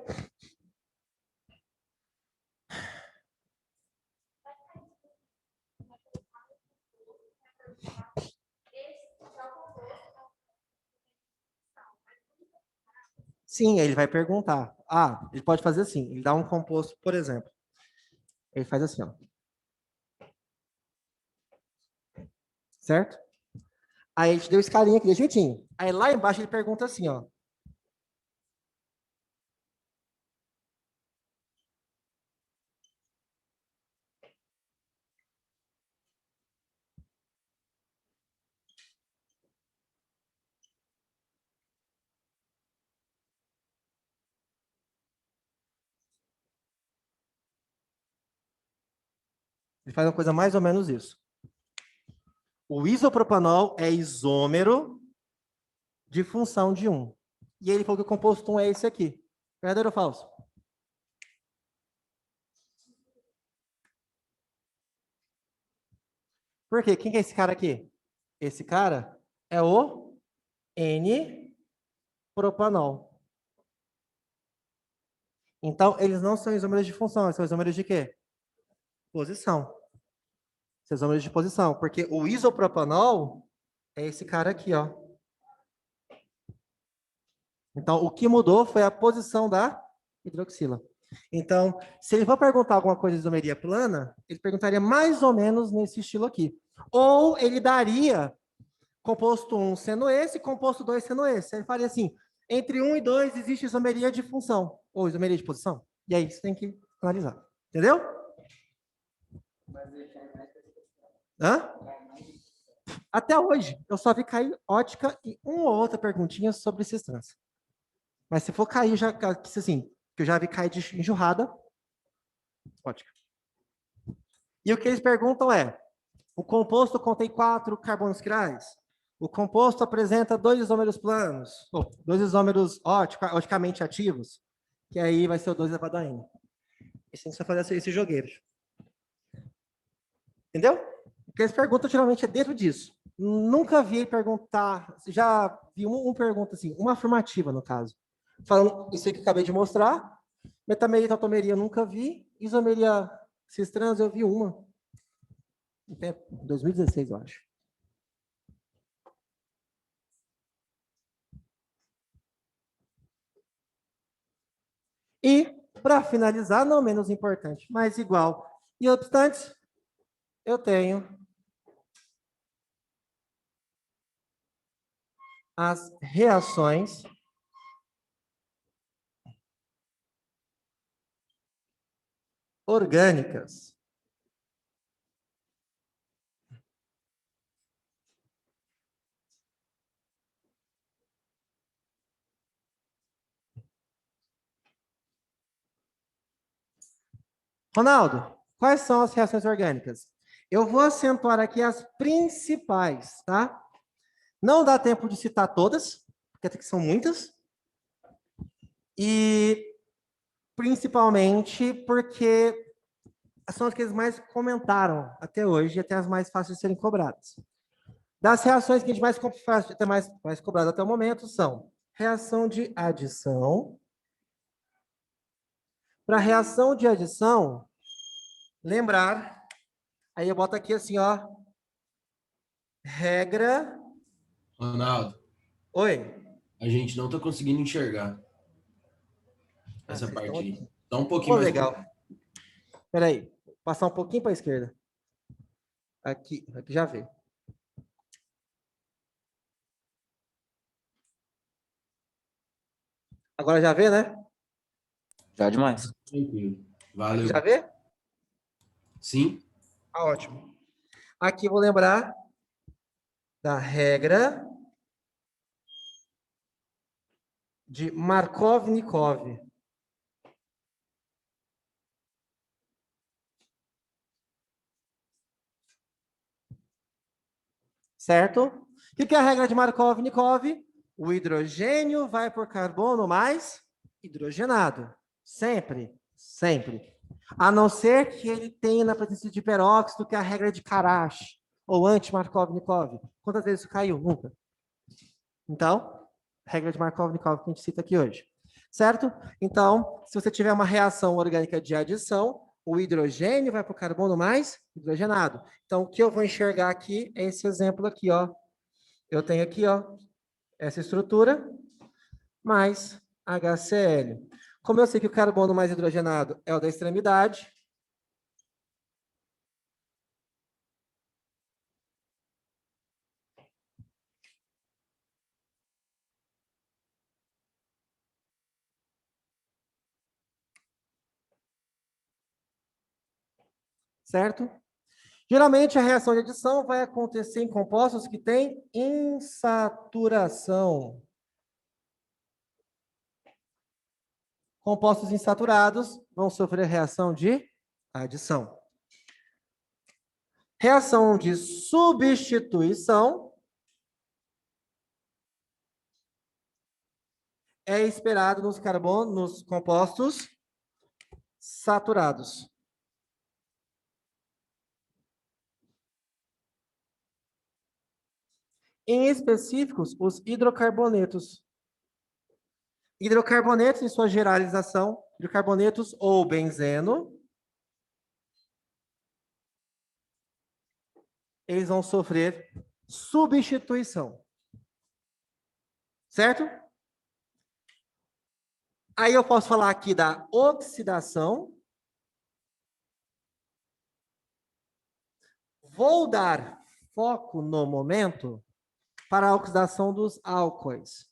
Sim, ele vai perguntar. Ah, ele pode fazer assim. Ele dá um composto, por exemplo. Ele faz assim, ó. Certo? Aí a gente deu escalinha aqui, de jeitinho. Aí lá embaixo ele pergunta assim, ó. Ele faz uma coisa mais ou menos isso. O isopropanol é isômero de função de 1. E ele falou que o composto 1 é esse aqui. Verdadeiro ou falso? Por quê? Quem que é esse cara aqui? Esse cara é o N-propanol. Então, eles não são isômeros de função, eles são isômeros de quê? Posição. São isômeros de posição, porque o isopropanol é esse cara aqui, ó. Então, o que mudou foi a posição da hidroxila. Então, se ele for perguntar alguma coisa de isomeria plana, ele perguntaria mais ou menos nesse estilo aqui. Ou ele daria composto 1 sendo esse, composto 2 sendo esse. Ele faria assim, entre 1 e 2 existe isomeria de função, ou isomeria de posição. E aí você tem que analisar. Entendeu? Hã? Até hoje, eu só vi cair ótica e uma ou outra perguntinha sobre cisternas. Mas se for cair, já assim, que eu já vi cair de enjurrada, ótica. E o que eles perguntam é, o composto contém 4 carbonos quirais? O composto apresenta 2 isômeros planos, ou 2 isômeros oticamente ativos, que aí vai ser o 2 elevado a n. Isso a gente vai fazer esse jogueiro. Entendeu? O que eles perguntam geralmente é dentro disso. Nunca vi perguntar, já vi um pergunta assim, uma afirmativa no caso. Falando isso aí que eu acabei de mostrar, metameria e tautomeria eu nunca vi, isomeria cistrans eu vi uma. Em 2016, eu acho. E, para finalizar, não menos importante, mas igual e obstante, eu tenho as reações orgânicas. Ronaldo, quais são as reações orgânicas? Eu vou acentuar aqui as principais, tá? Não dá tempo de citar todas, porque até que são muitas. E principalmente porque são as que eles mais comentaram até hoje e até as mais fáceis de serem cobradas. Das reações que a gente faz, até mais cobrado até o momento são reação de adição. Para reação de adição, lembrar, aí eu boto aqui assim, ó, regra. Ronaldo, Oi. a gente não tá conseguindo enxergar essa Vocês parte estão aí. aqui. Dá um pouquinho Pô, mais. legal. Espera aí, passar um pouquinho para a esquerda. Aqui já veio. Agora já vê, né? Já demais. Tranquilo. Aqui Valeu. já vê? Sim? Ah, ótimo. Aqui vou lembrar da regra de Markov-Nikov. Certo? O que é a regra de Markov-Nikov? O hidrogênio vai por carbono mais hidrogenado. Sempre, sempre. A não ser que ele tenha na presença de peróxido, que é a regra de Karash, ou anti-Markov-Nikov. Quantas vezes isso caiu? Nunca. Então, regra de Markov-Nikov que a gente cita aqui hoje. Certo? Então, se você tiver uma reação orgânica de adição, o hidrogênio vai para o carbono mais hidrogenado. Então, o que eu vou enxergar aqui é esse exemplo aqui, ó. Eu tenho aqui, ó, essa estrutura, mais HCl. Como eu sei que o carbono mais hidrogenado é o da extremidade, certo? Geralmente, a reação de adição vai acontecer em compostos que têm insaturação. Compostos insaturados vão sofrer reação de adição. Reação de substituição é esperado nos carbonos, nos compostos saturados. Em específicos, os hidrocarbonetos. Hidrocarbonetos, em sua generalização, hidrocarbonetos ou benzeno, eles vão sofrer substituição. Certo? Aí eu posso falar aqui da oxidação. Vou dar foco no momento para a oxidação dos álcoois.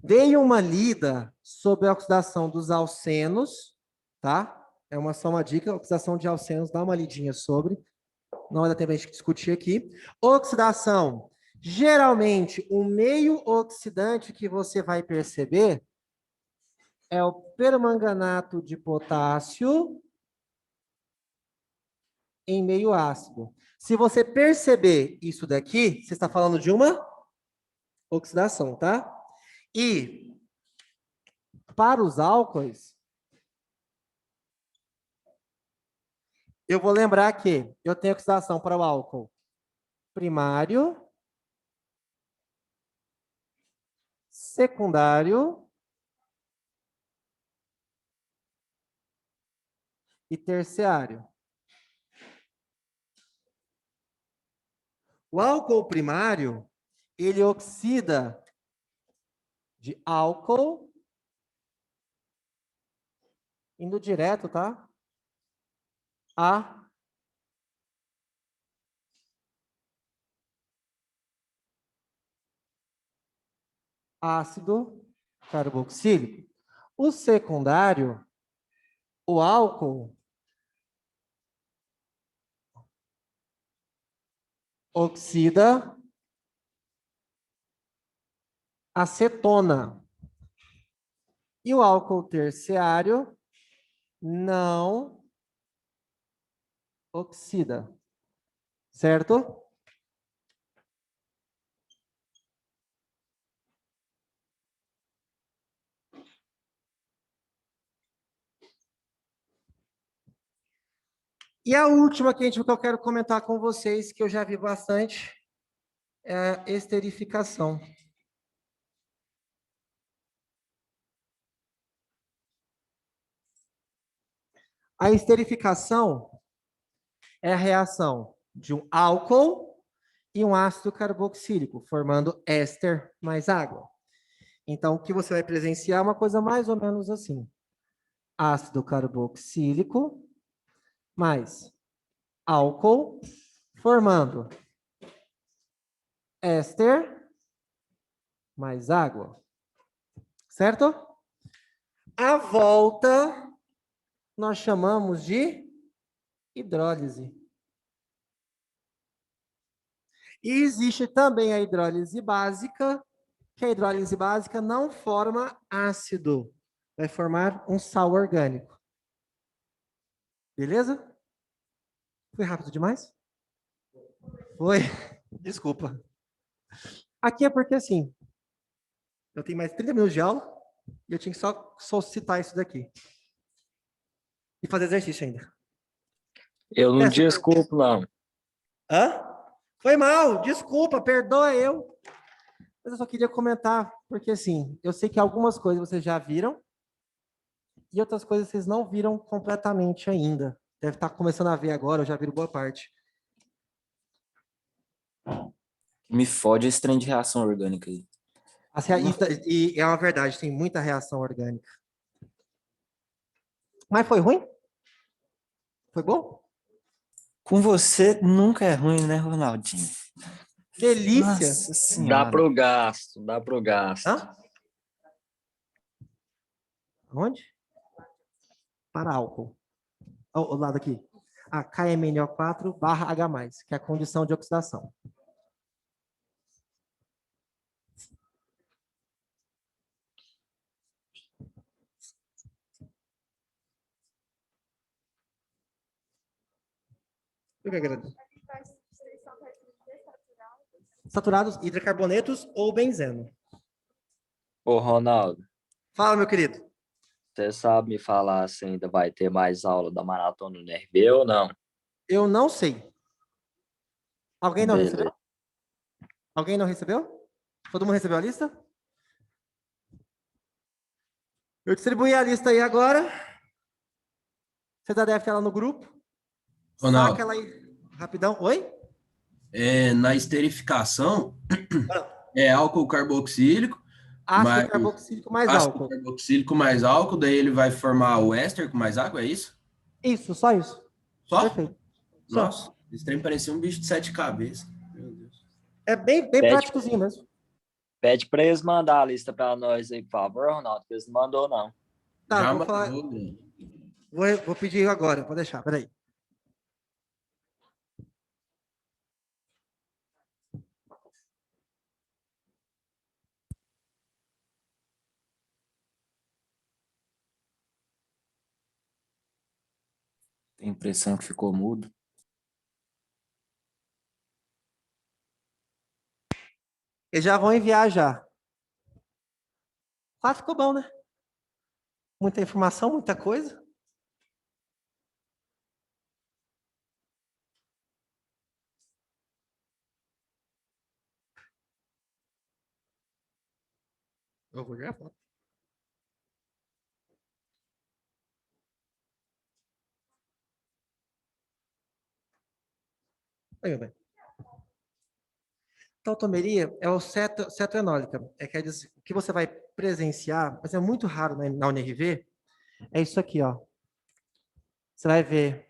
Dei uma lida sobre a oxidação dos alcenos, tá? Só uma dica, oxidação de alcenos, dá uma lidinha sobre. Não vai dar tempo a gente discutir aqui. Oxidação. Geralmente, o meio oxidante que você vai perceber é o permanganato de potássio em meio ácido. Se você perceber isso daqui, você está falando de uma oxidação, tá? E para os álcoois, eu vou lembrar que eu tenho oxidação para o álcool primário, secundário e terciário. O álcool primário, ele oxida de álcool, indo direto, tá? A ácido carboxílico. O secundário, o álcool oxida acetona. E o álcool terciário não oxida. Certo? E a última que eu quero comentar com vocês, que eu já vi bastante, é a esterificação. A esterificação é a reação de um álcool e um ácido carboxílico, formando éster mais água. Então, o que você vai presenciar é uma coisa mais ou menos assim. Ácido carboxílico mais álcool, formando éster mais água. Certo? A volta nós chamamos de hidrólise. E existe também a hidrólise básica, que a hidrólise básica não forma ácido, vai formar um sal orgânico. Beleza? Foi rápido demais? Foi? Desculpa. Aqui é porque assim, eu tenho mais 30 minutos de aula e eu tinha que só citar isso daqui. E fazer exercício ainda. Eu não Essa- desculpo, não. Hã? Foi mal, desculpa, perdoa eu. Mas eu só queria comentar, porque assim, eu sei que algumas coisas vocês já viram e outras coisas vocês não viram completamente ainda. Deve estar começando a ver agora, eu já viram boa parte. Me fode esse trem de reação orgânica aí. E é uma verdade, tem muita reação orgânica. Mas foi ruim? Foi bom? Com você nunca é ruim, né, Ronaldinho? Delícia! Nossa Dá senhora. pro gasto, dá pro gasto. Hã? Onde? Para álcool. O lado aqui. A KMNO4/H+, que é a condição de oxidação. Eu que agradeço. Saturados, hidrocarbonetos ou benzeno. Ô, Ronaldo, Fala, meu querido. você sabe me falar se ainda vai ter mais aula da maratona no NRB ou não? Eu não sei. Alguém não Beleza. recebeu? Alguém não recebeu? Todo mundo recebeu a lista? Eu distribuí a lista aí agora. Você já deve ter ela no grupo. Ronaldo, Saca ela aí rapidão. Oi? na esterificação, Ah, é álcool carboxílico, ácido mais carboxílico mais ácido álcool. carboxílico mais álcool, daí ele vai formar o éster com mais água, é isso? Isso, só isso. Só? Perfeito. Nossa, Só. esse trem parecia um bicho de 7 cabeças. Meu Deus. É bem Pede, práticozinho mesmo. pede pra eles mandar a lista pra nós aí, por favor, Ronaldo, que eles não mandou, não. Tá, Já vou falar. mandou, Bruno. Vou pedir agora, vou deixar, peraí. Tem impressão que ficou mudo. Eles já vão enviar já. Ah, ficou bom, né? Muita informação, muita coisa. Eu vou gravar. Aí, meu bem. Tautomeria é o cetoenólica. Quer dizer, o que você vai presenciar, mas é muito raro na UNRV, é isso aqui, ó. Você vai ver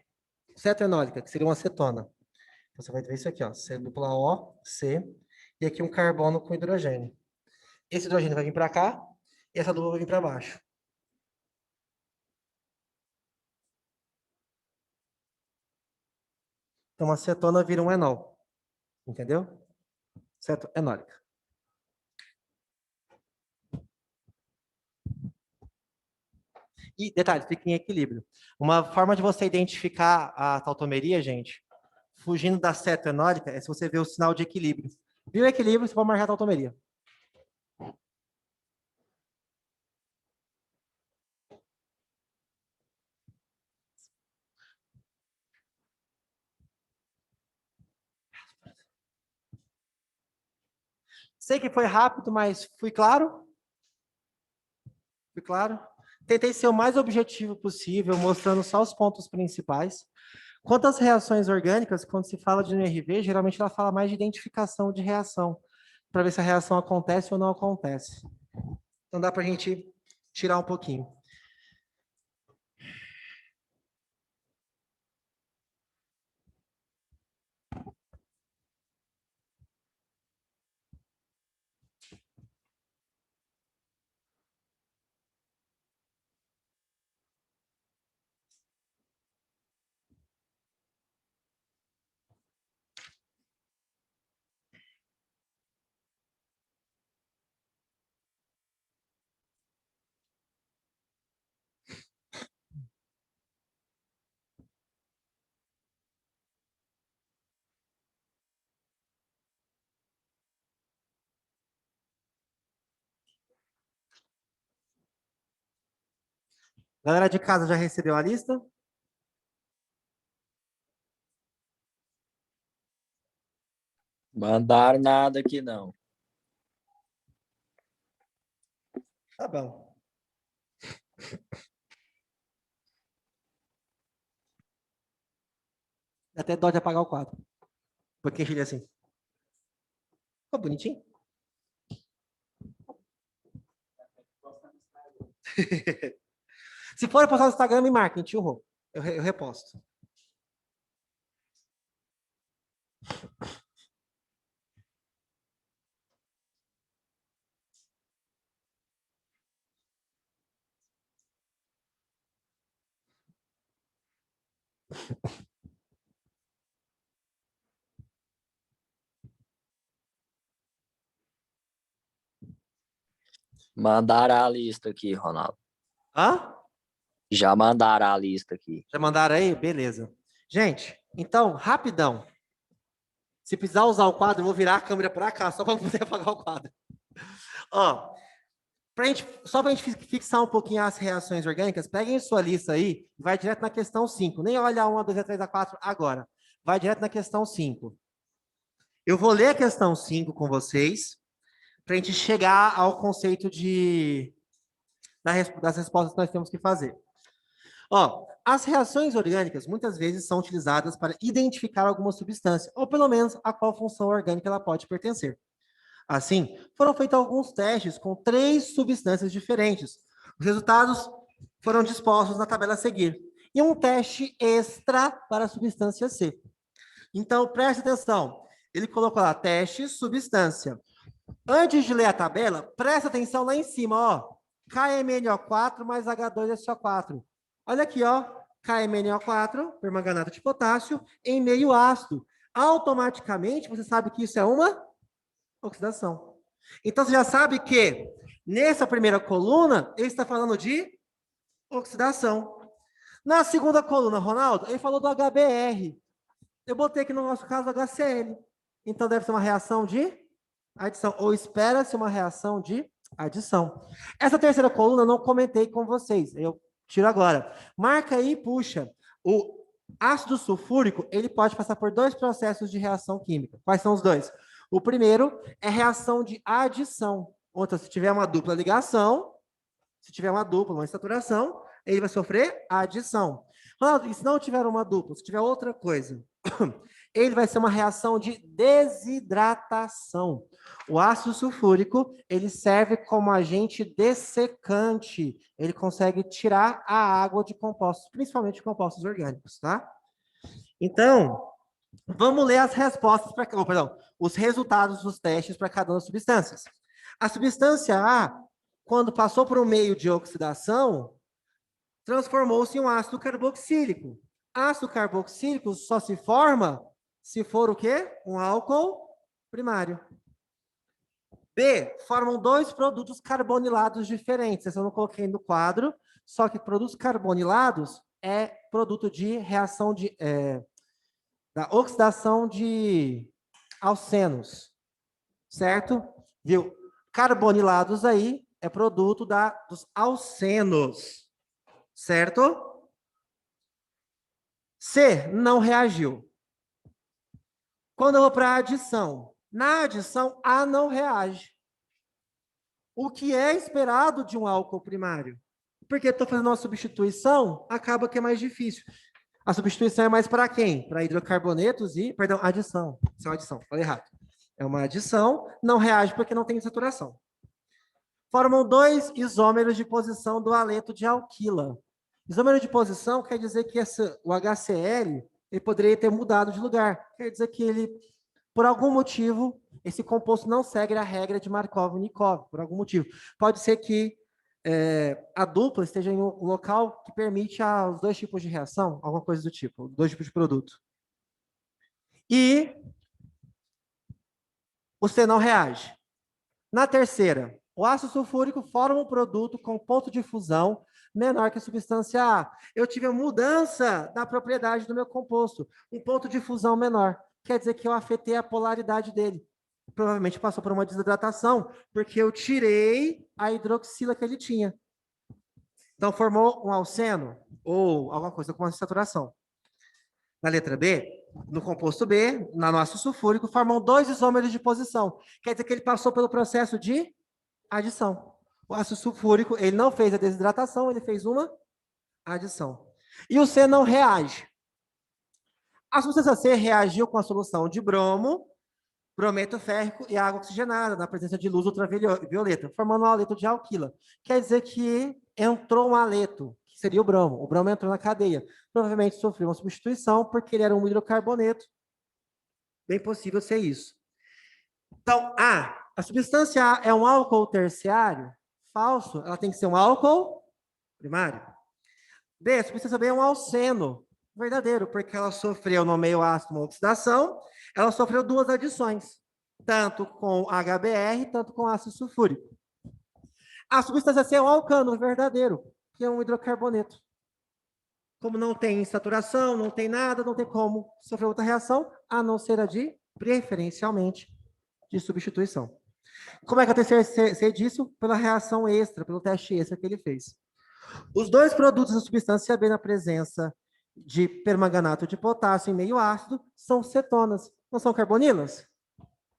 cetoenólica, que seria uma acetona. Então, você vai ver isso aqui, ó. C dupla O, C, e aqui um carbono com hidrogênio. Esse hidrogênio vai vir para cá, e essa dupla vai vir para baixo. Então, a acetona vira um enol. Entendeu? Cetoenólica. E, detalhe, fica em equilíbrio. Uma forma de você identificar a tautomeria, gente, fugindo da cetoenólica, é se você ver o sinal de equilíbrio. Viu o equilíbrio, você pode marcar a tautomeria. Sei que foi rápido, mas fui claro? Fui claro? Tentei ser o mais objetivo possível, mostrando só os pontos principais. Quanto às reações orgânicas, quando se fala de NRV, geralmente ela fala mais de identificação de reação, para ver se a reação acontece ou não acontece. Então dá para a gente tirar um pouquinho. Galera de casa já recebeu a lista? Mandaram nada aqui, não. Tá bom. Dá até dó de apagar o quadro. Porque ele assim. Ficou bonitinho? Se for postar no Instagram, me marquem, tio Rô. Eu reposto. Mandaram a lista aqui, Ronaldo. Hã? Já mandaram a lista aqui. Já mandaram aí? Beleza. Gente, então, rapidão. Se precisar usar o quadro, eu vou virar a câmera para cá, só para poder apagar o quadro. Ó, só para a gente fixar um pouquinho as reações orgânicas, peguem sua lista aí e vai direto na questão 5. Nem olha a 1, a 2, a 3, a 4 agora. Vai direto na questão 5. Eu vou ler a questão 5 com vocês, para a gente chegar ao conceito das respostas que nós temos que fazer. Ó, as reações orgânicas muitas vezes são utilizadas para identificar alguma substância, ou pelo menos a qual função orgânica ela pode pertencer. Assim, foram feitos alguns testes com 3 substâncias diferentes. Os resultados foram dispostos na tabela a seguir. E um teste extra para a substância C. Então, preste atenção. Ele colocou lá, teste, substância. Antes de ler a tabela, presta atenção lá em cima, ó. KMNO4 mais H2SO4. Olha aqui, ó. KMNO4, permanganato de potássio, em meio ácido. Automaticamente, você sabe que isso é uma oxidação. Então, você já sabe que nessa primeira coluna, ele está falando de oxidação. Na segunda coluna, Ronaldo, ele falou do HBr. Eu botei aqui no nosso caso HCl. Então, deve ser uma reação de adição. Ou espera-se uma reação de adição. Essa terceira coluna eu não comentei com vocês. Eu tiro agora. Marca aí e puxa. O ácido sulfúrico, ele pode passar por 2 processos de reação química. Quais são os 2? O primeiro é reação de adição. Outra, se tiver uma dupla ligação, se tiver uma dupla, uma saturação, ele vai sofrer adição. E se não tiver uma dupla, se tiver outra coisa, ele vai ser uma reação de desidratação. O ácido sulfúrico, ele serve como agente dessecante. Ele consegue tirar a água de compostos, principalmente de compostos orgânicos, tá? Então, vamos ler as respostas os resultados dos testes para cada uma das substâncias. A substância A, quando passou por um meio de oxidação, transformou-se em um ácido carboxílico. Ácido carboxílico só se forma se for o quê? Um álcool primário. B, formam 2 produtos carbonilados diferentes. Esse eu não coloquei no quadro, só que produtos carbonilados é produto de reação da oxidação de alcenos, certo? Viu? Carbonilados aí é produto dos alcenos, certo? C, não reagiu. Quando eu vou para a adição, Na adição, A não reage. O que é esperado de um álcool primário? Porque estou fazendo uma substituição, acaba que é mais difícil. A substituição é mais para quem? Para hidrocarbonetos e, perdão, adição. Isso é uma adição, falei errado. É uma adição, não reage porque não tem saturação. Formam dois isômeros de posição do aleto de alquila. Isômero de posição quer dizer que o HCl ele poderia ter mudado de lugar. Quer dizer que ele, por algum motivo, esse composto não segue a regra de Markov-Nikov, por algum motivo. Pode ser que a dupla esteja em um local que permite os dois tipos de reação, alguma coisa do tipo, dois tipos de produto. E o C não reage. Na terceira, o ácido sulfúrico forma um produto com ponto de fusão menor que a substância A. Eu tive a mudança da propriedade do meu composto, um ponto de fusão menor. Quer dizer que eu afetei a polaridade dele. Provavelmente passou por uma desidratação, porque eu tirei a hidroxila que ele tinha. Então, formou um alceno ou alguma coisa com uma saturação. Na letra B, no composto B, no ácido sulfúrico, formam dois isômeros de posição. Quer dizer que ele passou pelo processo de adição. O ácido sulfúrico, ele não fez a desidratação, ele fez uma adição. E o C não reage. A substância C reagiu com a solução de bromo, brometo férrico e água oxigenada, na presença de luz ultravioleta, formando um haleto de alquila. Quer dizer que entrou um haleto, que seria o bromo. O bromo entrou na cadeia. Provavelmente sofreu uma substituição, porque ele era um hidrocarboneto. Bem possível ser isso. Então, a substância A é um álcool terciário? Falso. Ela tem que ser um álcool primário. B, a substância B é um alceno. Verdadeiro, porque ela sofreu no meio ácido uma oxidação, ela sofreu duas adições, tanto com HBr, tanto com ácido sulfúrico. A substância C é um alcano verdadeiro, que é um hidrocarboneto. Como não tem saturação, não tem nada, não tem como sofrer outra reação, a não ser a de, preferencialmente, de substituição. Como é que eu sei disso? Pela reação extra, pelo teste extra que ele fez. Os dois produtos da substância B na presença de permanganato de potássio em meio ácido são cetonas. Não são carbonilas?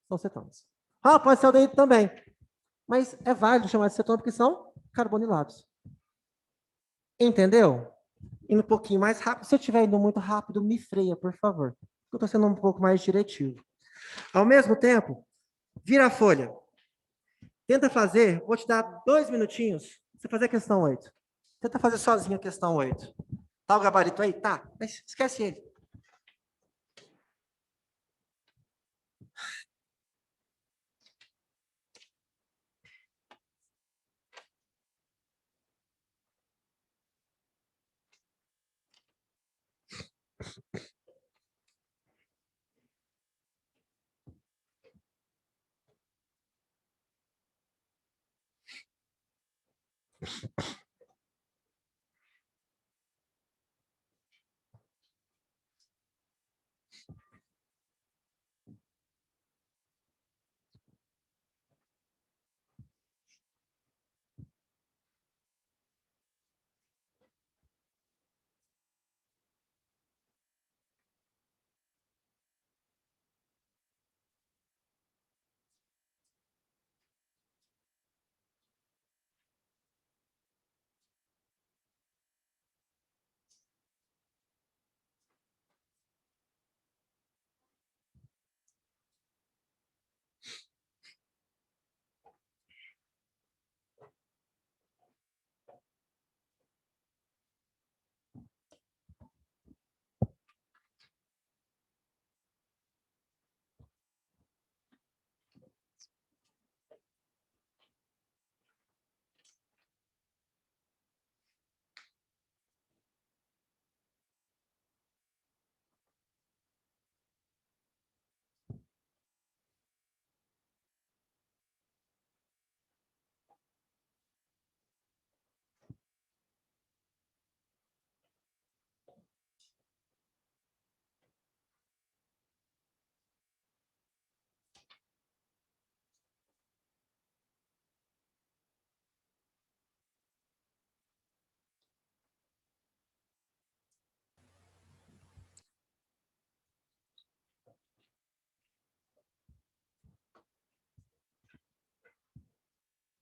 São cetonas. Pode ser aldeído também. Mas é válido chamar de cetona porque são carbonilados. Entendeu? Indo um pouquinho mais rápido. Se eu estiver indo muito rápido, me freia, por favor. Eu estou sendo um pouco mais diretivo. Ao mesmo tempo, vira a folha. Tenta fazer, vou te dar 2 minutinhos, você fazer a questão 8. Tenta fazer sozinho a questão 8. Tá o gabarito aí? Tá, mas esquece ele.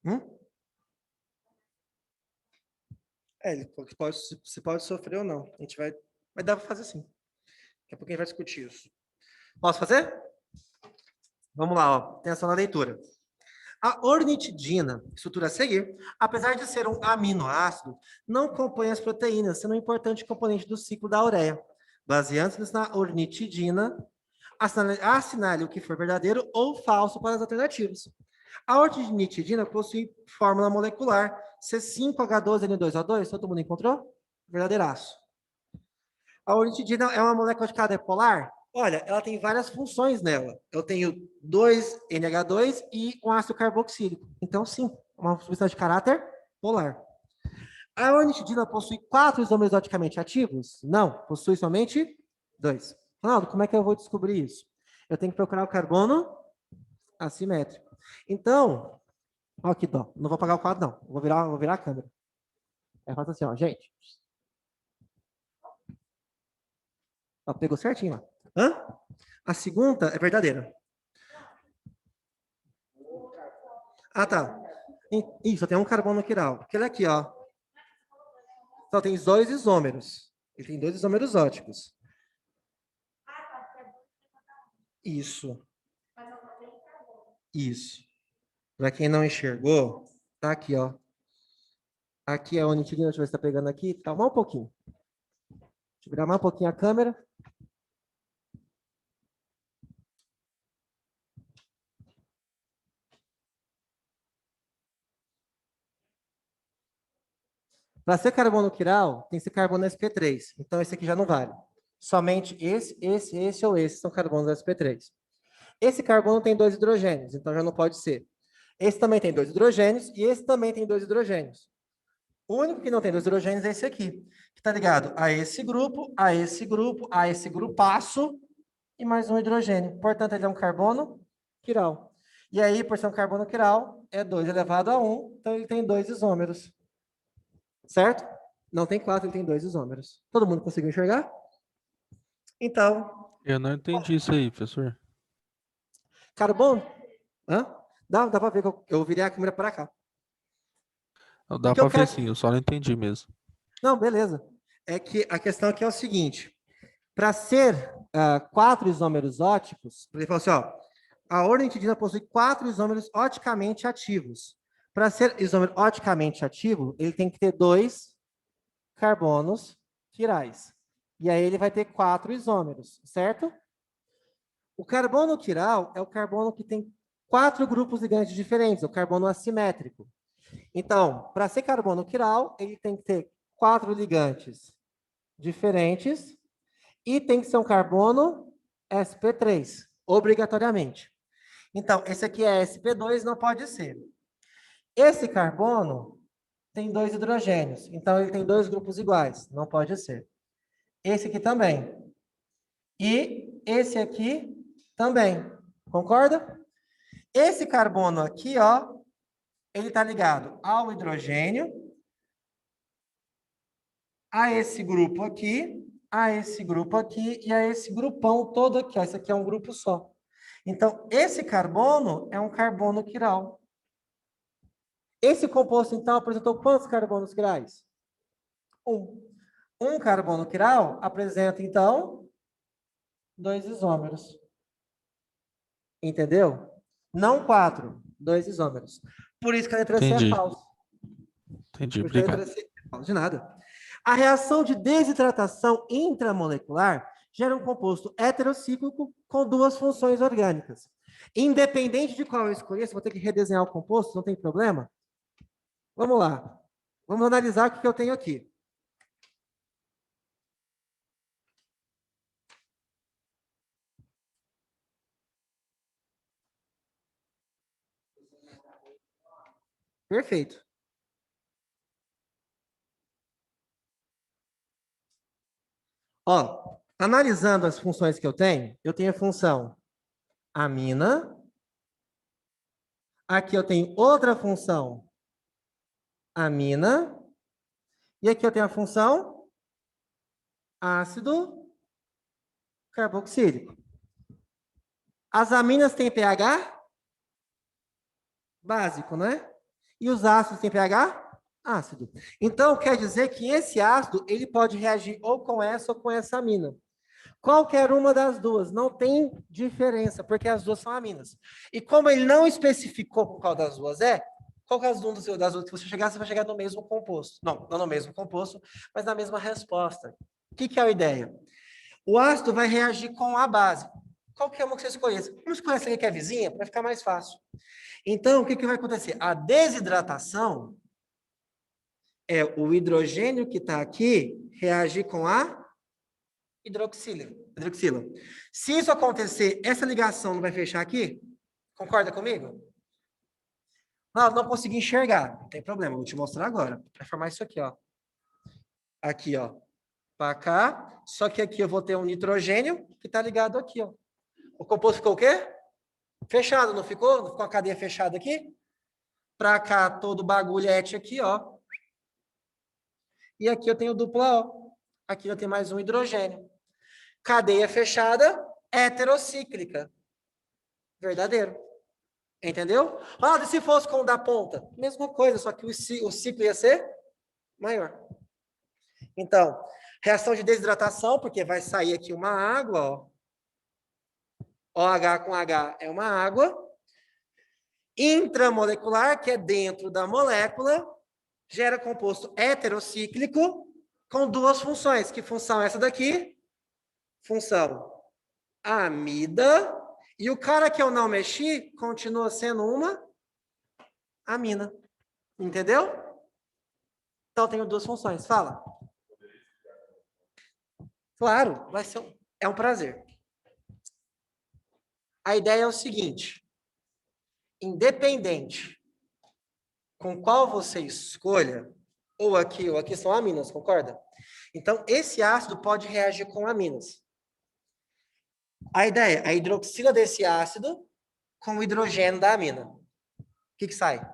Hum? Ele pode, se pode sofrer ou não. A gente vai dar para fazer sim. Daqui a pouco a gente vai discutir isso. Posso fazer? Vamos lá, ó. Atenção na leitura. A ornitidina, estrutura a seguir, apesar de ser um aminoácido, não compõe as proteínas, sendo um importante componente do ciclo da ureia. Baseando-se na ornitidina, assinale o que for verdadeiro ou falso para as alternativas. A ornitidina possui fórmula molecular C5H12N2O2. Todo mundo encontrou? Verdadeiraço. A ornitidina é uma molécula de cadeia polar? Olha, ela tem várias funções nela. Eu tenho 2NH2 e um ácido carboxílico. Então, sim, uma substância de caráter polar. A ornitidina possui 4 isômeros oticamente ativos? Não, possui somente 2. Ronaldo, como é que eu vou descobrir isso? Eu tenho que procurar o carbono assimétrico. Então, ó aqui, dó. Não vou apagar o quadro, não. Vou virar a câmera. É faço assim, ó, gente. Ó, pegou certinho, ó. Hã? A segunda é verdadeira. Ah, tá. Isso, tem um carbono quiral. Aquele aqui, ó. Só tem 2 isômeros. Ele tem 2 isômeros óticos. Isso. Isso. Para quem não enxergou, tá aqui, ó. Aqui é a ornitidina, deixa eu ver se tá pegando aqui. Tá, mais um pouquinho. Deixa eu virar mais um pouquinho a câmera. Para ser carbono quiral, tem que ser carbono sp3. Então, esse aqui já não vale. Somente esse ou esse são carbonos sp3. Esse carbono tem 2 hidrogênios, então já não pode ser. Esse também tem 2 hidrogênios e esse também tem 2 hidrogênios. O único que não tem 2 hidrogênios é esse aqui, que está ligado a esse grupo, a esse grupo, a esse grupaço e mais um hidrogênio. Portanto, ele é um carbono quiral. E aí, por ser um carbono quiral, é 2 elevado a 1, então ele tem 2 isômeros. Certo? Não tem 4, ele tem 2 isômeros. Todo mundo conseguiu enxergar? Então, Eu não entendi isso aí, professor. carbono? Hã? Dá para ver que eu virei a câmera para cá. Dá O que eu pra ver quero... sim, eu só não entendi mesmo. Não, beleza. É que a questão aqui é o seguinte. Para ser 4 isômeros óticos, ele falou assim, ó, a ornitidina possui 4 isômeros oticamente ativos. Para ser isômero oticamente ativo, ele tem que ter 2 carbonos quirais. E aí ele vai ter 4 isômeros, certo? O carbono quiral é o carbono que tem 4 grupos ligantes diferentes, o carbono assimétrico. Então, para ser carbono quiral, ele tem que ter 4 ligantes diferentes e tem que ser um carbono sp3, obrigatoriamente. Então, esse aqui é sp2, não pode ser. Esse carbono tem 2 hidrogênios, então ele tem 2 grupos iguais, não pode ser. Esse aqui também. E esse aqui também. Concorda? Esse carbono aqui, ó, ele está ligado ao hidrogênio, a esse grupo aqui, a esse grupo aqui e a esse grupão todo aqui. Ó. Esse aqui é um grupo só. Então, esse carbono é um carbono quiral. Esse composto, então, apresentou quantos carbonos quirais? 1. Um carbono quiral apresenta, então, 2 isômeros. Entendeu? Não 4, 2 isômeros. Por isso que a letra C é Entendi. falsa. Entendi, Por isso que a obrigado. letra C é falsa. De nada. A reação de desidratação intramolecular gera um composto heterocíclico com 2 funções orgânicas. Independente de qual eu escolher, se eu vou ter que redesenhar o composto, não tem problema. Vamos lá. Vamos analisar o que eu tenho aqui. Perfeito. Ó, analisando as funções que eu tenho a função amina. Aqui eu tenho outra função amina. E aqui eu tenho a função ácido carboxílico. As aminas têm pH básico, né? E os ácidos têm pH ácido. Então, quer dizer que esse ácido ele pode reagir ou com essa ou com essa amina. Qualquer uma das duas, não tem diferença, porque as duas são aminas. E como ele não especificou qual das duas qual que é as duas das duas que você chegar, você vai chegar no mesmo composto. Não no mesmo composto, mas na mesma resposta. O que é a ideia? O ácido vai reagir com a base. Qual que é uma que você escolher? Vamos escolher essa aqui que é vizinha, para ficar mais fácil. Então, o que vai acontecer? A desidratação é o hidrogênio que está aqui reagir com a hidroxila. Se isso acontecer, essa ligação não vai fechar aqui? Concorda comigo? Não consegui enxergar. Não tem problema, vou te mostrar agora. Vai formar isso aqui, ó. Aqui, ó. Para cá. Só que aqui eu vou ter um nitrogênio que está ligado aqui, ó. O composto ficou o quê? Fechado, não ficou? Não ficou a cadeia fechada aqui? Para cá, todo o bagulhete aqui, ó. E aqui eu tenho dupla O. Aqui eu tenho mais um hidrogênio. Cadeia fechada, heterocíclica. Verdadeiro. Entendeu? E se fosse com o da ponta? Mesma coisa, só que o ciclo ia ser maior. Então, reação de desidratação, porque vai sair aqui uma água, ó. OH com H é uma água. Intramolecular, que é dentro da molécula, gera composto heterocíclico com duas funções. Que função é essa daqui? Função amida. E o cara que eu não mexi continua sendo uma amina. Entendeu? Então, tenho duas funções. Fala. Claro, vai ser é um prazer. A ideia é o seguinte. Independente com qual você escolha, ou aqui são aminas, concorda? Então, esse ácido pode reagir com aminas. A ideia é a hidroxila desse ácido com o hidrogênio da amina. O que sai?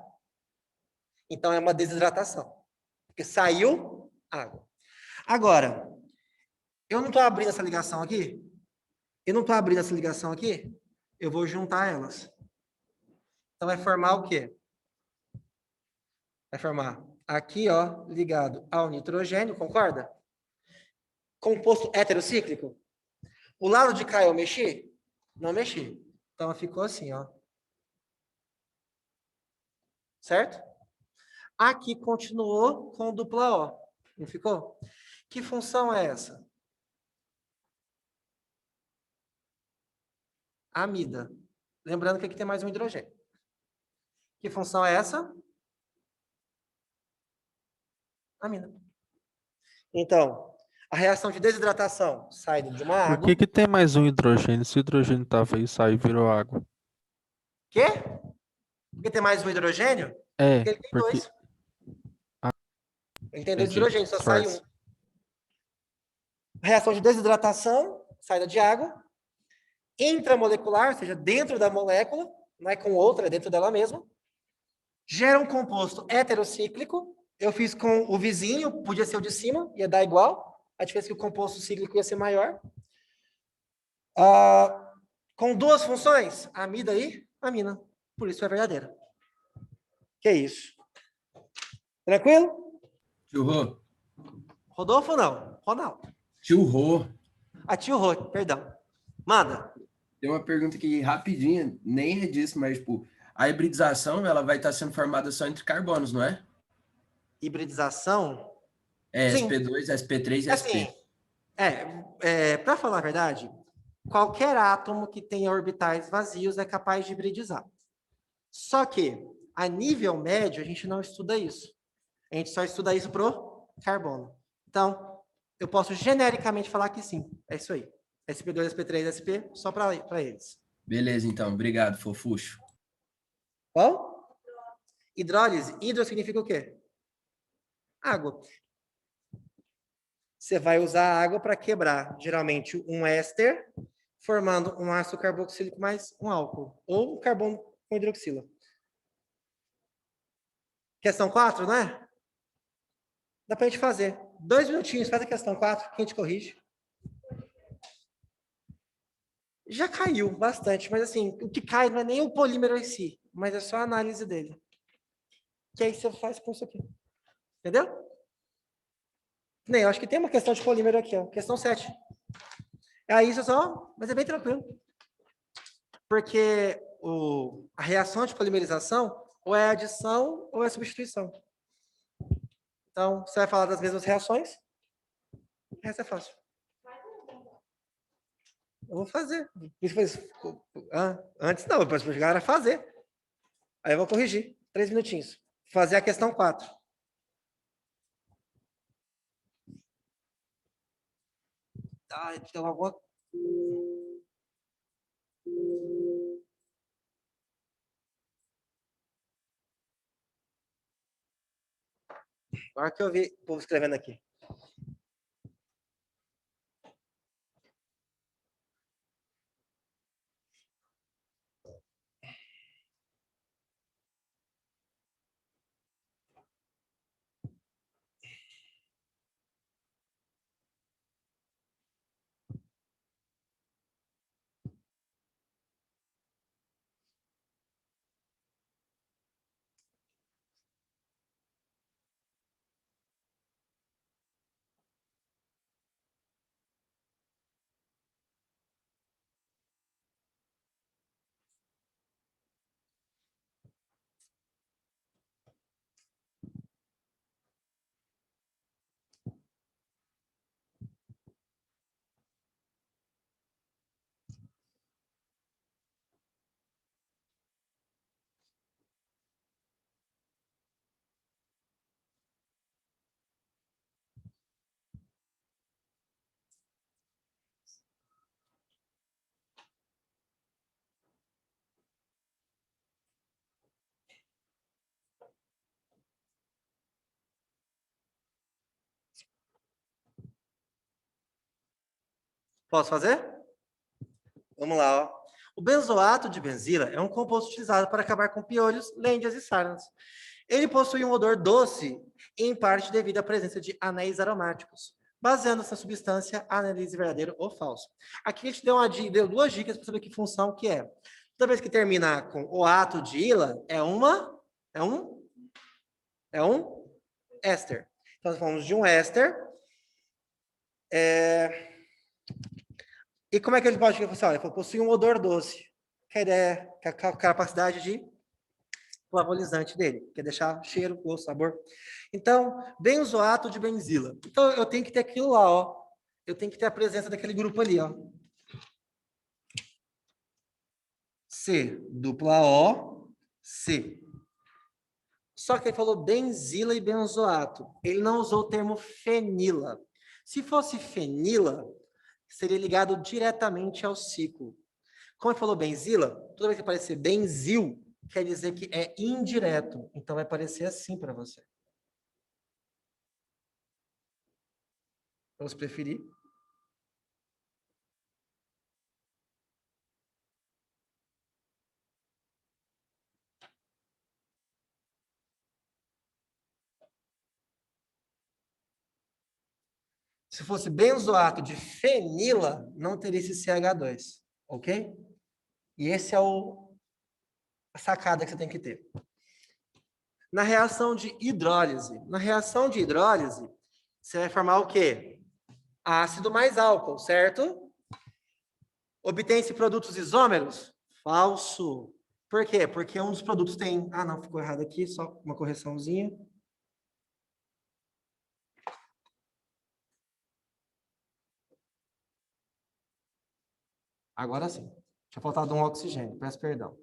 Então, é uma desidratação. Porque saiu água. Agora, eu não estou abrindo essa ligação aqui? Eu vou juntar elas. Então, vai formar o quê? Vai formar aqui, ó, ligado ao nitrogênio, concorda? Composto heterocíclico. O lado de cá eu mexi? Não mexi. Então, ficou assim, ó. Certo? Aqui continuou com dupla O. Não ficou? Que função é essa? Amida. Lembrando que aqui tem mais um hidrogênio. Que função é essa? Amina. Então, a reação de desidratação sai de uma água. Por que tem mais um hidrogênio? Se o hidrogênio estava aí, saiu e virou água. Quê? Porque tem mais um hidrogênio? É, Porque ele tem porque... dois. Ele tem dois Entendi. hidrogênios, só sai um. Reação de desidratação, saída de água. Intramolecular, ou seja, dentro da molécula, não é com outra, é dentro dela mesma. Gera um composto heterocíclico. Eu fiz com o vizinho, podia ser o de cima, ia dar igual. A diferença é que o composto cíclico ia ser maior. Com duas funções, amida e amina. Por isso é verdadeira. Que é isso? Tranquilo? Tio Rô. Rodolfo não? Ronaldo. Tio Rô. Tio Rô, perdão. Manda. Tem uma pergunta aqui rapidinha, nem é disso, mas, tipo, a hibridização, ela vai estar sendo formada só entre carbonos, não é? Hibridização? É, Sim. SP2, SP3 e SP. Assim, para falar a verdade, qualquer átomo que tenha orbitais vazios é capaz de hibridizar. Só que, a nível médio, a gente não estuda isso. A gente só estuda isso pro carbono. Então, eu posso genericamente falar que sim. É isso aí. SP2, SP3, SP, só para eles. Beleza, então. Obrigado, fofucho. Qual? Hidrólise. Hidro significa o quê? Água. Você vai usar a água para quebrar, geralmente, um éster, formando um ácido carboxílico mais um álcool. Ou um carbono com hidroxila. Questão 4, não é? Dá para a gente fazer. 2 minutinhos, faz a questão 4, que a gente corrige. Já caiu bastante, mas assim, o que cai não é nem o polímero em si, mas é só a análise dele. que aí você faz com isso aqui. Entendeu? Nem, eu acho que tem uma questão de polímero aqui, ó. Questão 7. Aí isso só, mas é bem tranquilo. Porque a reação de polimerização ou é adição ou é substituição. Então, você vai falar das mesmas reações. Essa é fácil. Eu vou fazer. Antes não, depois eu chegar a fazer. Aí eu vou corrigir. 3 minutinhos. Fazer a questão 4. Tem alguma... Agora que eu vi o povo escrevendo aqui. Posso fazer? Vamos lá, ó. O benzoato de benzila é um composto utilizado para acabar com piolhos, lêndias e sarnas. Ele possui um odor doce, em parte devido à presença de anéis aromáticos, baseando-se na substância analise verdadeiro ou falso. Aqui a gente deu 2 dicas para saber que função que é. Toda vez que terminar com o ato de ila, é um éster. Então, nós falamos de um éster. E como é que ele pode funcionar? Ele possui um odor doce, que é a capacidade de flavorizante dele, que é deixar cheiro, gosto, sabor. Então, benzoato de benzila. Então, eu tenho que ter aquilo lá, ó. Eu tenho que ter a presença daquele grupo ali, ó. C, dupla O, C. Só que ele falou benzila e benzoato. Ele não usou o termo fenila. Se fosse fenila, seria ligado diretamente ao ciclo. Como ele falou benzila, toda vez que aparecer benzil, quer dizer que é indireto. Então, vai aparecer assim para você. Vamos preferir. Se fosse benzoato de fenila, não teria esse CH2, ok? E esse é a sacada que você tem que ter. Na reação de hidrólise. Na reação de hidrólise, você vai formar o quê? Ácido mais álcool, certo? Obtém-se produtos isômeros? Falso. Por quê? Porque um dos produtos tem... Ah, não, ficou errado aqui, só uma correçãozinha. Agora sim. Tinha faltado um oxigênio, peço perdão.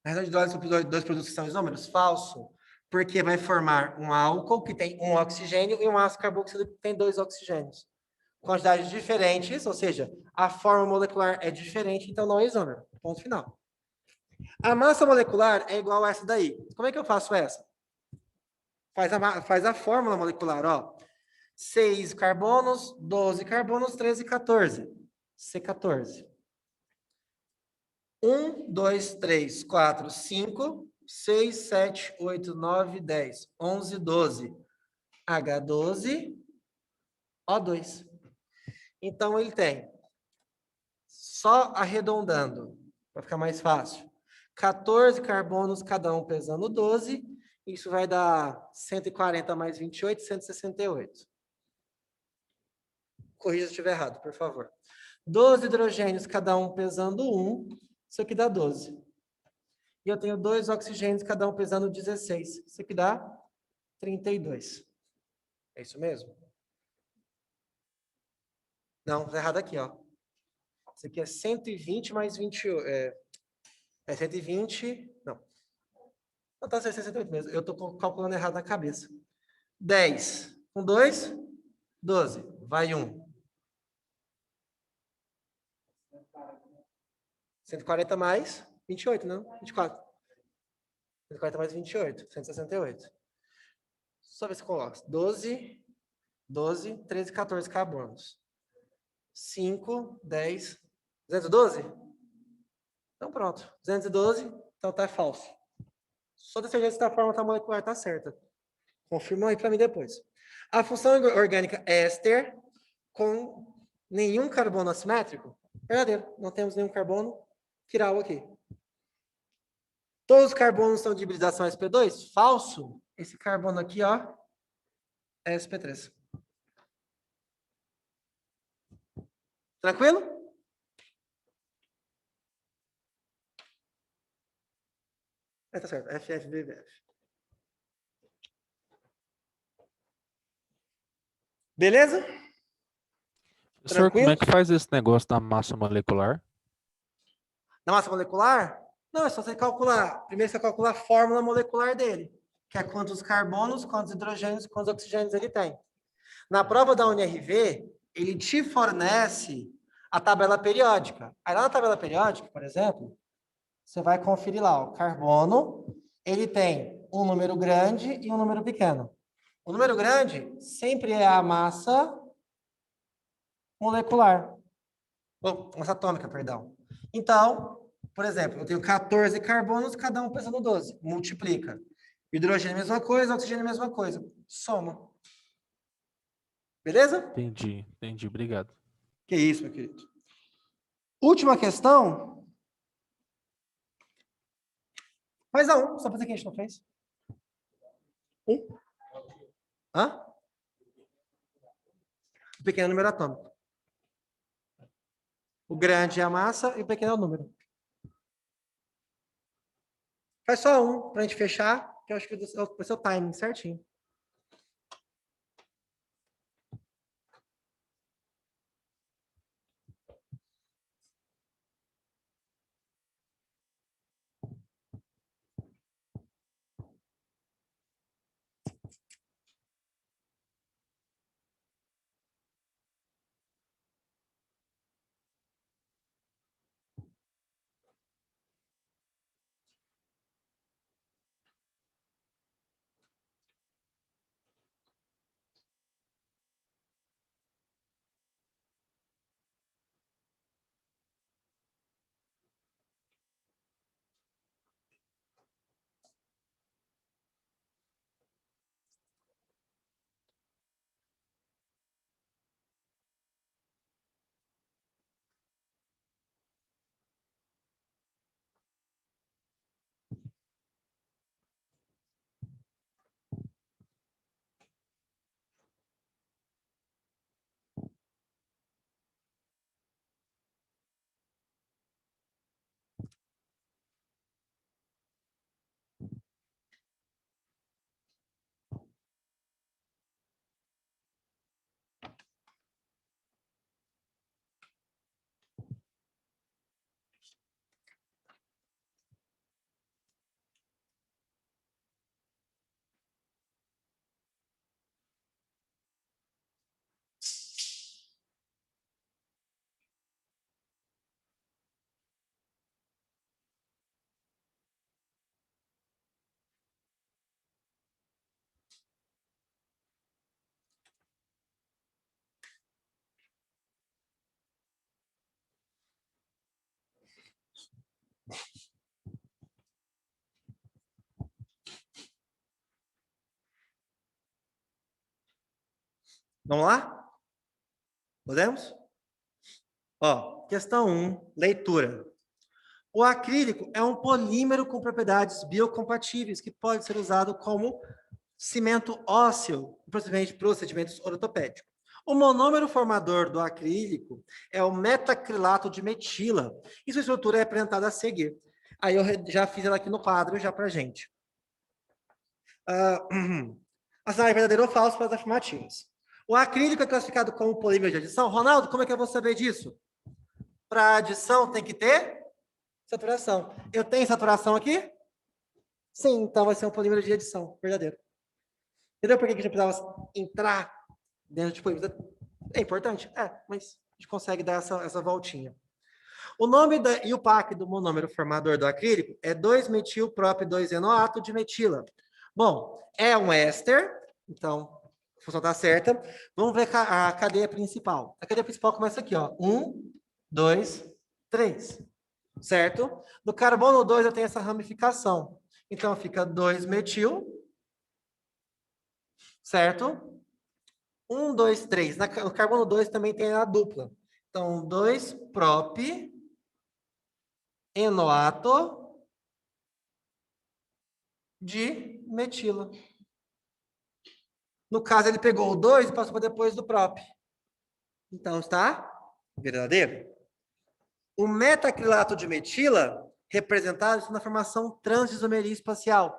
Na reação de hidrólise, são 2 produtos que são isômeros? Falso. Porque vai formar um álcool que tem um oxigênio e um ácido carboxílico que tem 2 oxigênios. Quantidades diferentes, ou seja, a forma molecular é diferente, então não é isômero. Ponto final. A massa molecular é igual a essa daí. Como é que eu faço essa? Faz a fórmula molecular, ó. 6 carbonos, 12 carbonos, 13, 14. C14. 1, 2, 3, 4, 5, 6, 7, 8, 9, 10, 11, 12. H12, O2. Então, ele tem, só arredondando, Para ficar mais fácil. 14 carbonos, cada um pesando 12. Isso vai dar 140 mais 28, 168. Corrija se estiver errado, por favor. 12 hidrogênios, cada um pesando 1. Isso aqui dá 12. E eu tenho 2 oxigênios, cada um pesando 16. Isso aqui dá 32. É isso mesmo? Não, tá errado aqui, ó. Isso aqui é 120 mais 28. É 120. Não. Não tá 68 mesmo. Eu tô calculando errado na cabeça. 10 com 2, 12. Vai 1. 140 mais 28, não? 24. 140 mais 28, 168. Só ver se eu coloco. 12, 13, 14 carbonos. 5, 10, 212? Então pronto. 212, então tá falso. Só ter certeza se a fórmula molecular está certa. Confirma aí para mim depois. A função orgânica éster com nenhum carbono assimétrico? Verdadeiro. Não temos nenhum carbono quiral aqui. Todos os carbonos são de hibridação sp2? Falso. Esse carbono aqui, ó, é sp3. Tranquilo? Tá certo. FFBVF. Beleza? Professor, como é Tranquilo? que faz esse negócio da massa molecular? Na massa molecular? Não, é só você calcular. Primeiro você calcula a fórmula molecular dele, que é quantos carbonos, quantos hidrogênios, quantos oxigênios ele tem. Na prova da UNRV, ele te fornece a tabela periódica. Aí lá na tabela periódica, por exemplo, você vai conferir lá, o carbono, ele tem um número grande e um número pequeno. O número grande sempre é a massa molecular. Massa atômica, perdão. Então, por exemplo, eu tenho 14 carbonos, cada um pesando 12. Multiplica. Hidrogênio, mesma coisa, oxigênio, mesma coisa. Soma. Beleza? Entendi, obrigado. Que isso, meu querido. Última questão. Faz a 1, só para dizer que a gente não fez. 1. Hã? O pequeno número atômico. O grande é a massa e o pequeno é o número. Faz só 1 para a gente fechar, que eu acho que vai ser o timing certinho. Vamos lá? Podemos? Ó, questão 1, leitura. O acrílico é um polímero com propriedades biocompatíveis que pode ser usado como cimento ósseo, procedimentos ortopédicos. O monômero formador do acrílico é o metacrilato de metila, e sua estrutura é apresentada a seguir. Aí eu já fiz ela aqui no quadro, já para a gente. Assinar é verdadeiro ou falso para as afirmativas. O acrílico é classificado como polímero de adição. Ronaldo, como é que eu vou saber disso? Para adição tem que ter saturação. Eu tenho saturação aqui? Sim, então vai ser um polímero de adição, verdadeiro. Entendeu por que a gente precisava entrar dentro de polímero? É importante? Mas a gente consegue dar essa voltinha. O nome e o PAC do monômero formador do acrílico é 2-metil-prop-2-enoato de metila. Bom, é um éster, então a função está certa. Vamos ver a cadeia principal. A cadeia principal começa aqui, ó. 1, 2, 3. Certo? No carbono 2 eu tenho essa ramificação. Então fica 2-metil. Certo? 1, 2, 3. No carbono 2 também tem a dupla. Então, 2-prop-enoato de metila. No caso, ele pegou o 2 e passou para depois do prop. Então, está verdadeiro. O metacrilato de metila, representado na formação trans de isomeria espacial.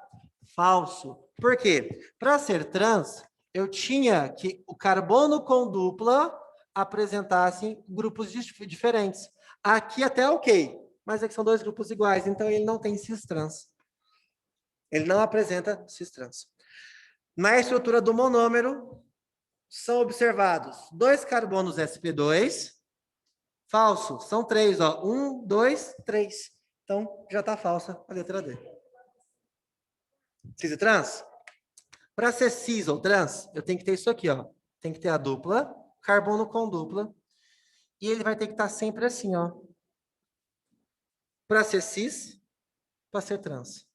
Falso. Por quê? Para ser trans, eu tinha que o carbono com dupla apresentasse grupos diferentes. Aqui até ok, mas aqui são dois grupos iguais, então ele não tem cis trans. Ele não apresenta cis trans. Na estrutura do monômero, são observados 2 carbonos sp2. Falso, são 3, ó. 1, 2, 3. Então, já está falsa a letra D. Cis e trans? Para ser cis ou trans, eu tenho que ter isso aqui, ó. Tem que ter a dupla, carbono com dupla. E ele vai ter que estar sempre assim, ó. Para ser cis, para ser trans.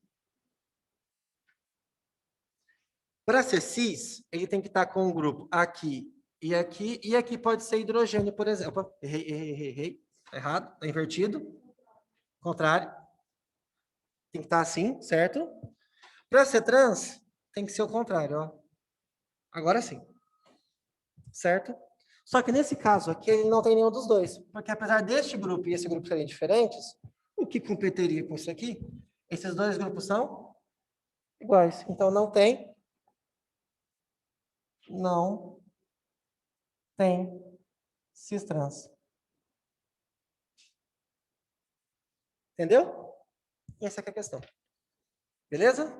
Para ser cis, ele tem que estar com um grupo aqui, e aqui pode ser hidrogênio, por exemplo. Opa, errei. Errado, tá invertido. Contrário. Tem que estar assim, certo? Para ser trans, tem que ser o contrário, ó. Agora sim. Certo? Só que nesse caso aqui, ele não tem nenhum dos dois. Porque apesar deste grupo e esse grupo serem diferentes, o que competiria com isso aqui? Esses dois grupos são iguais. Então, não tem cis trans. Entendeu? Essa é a questão. Beleza?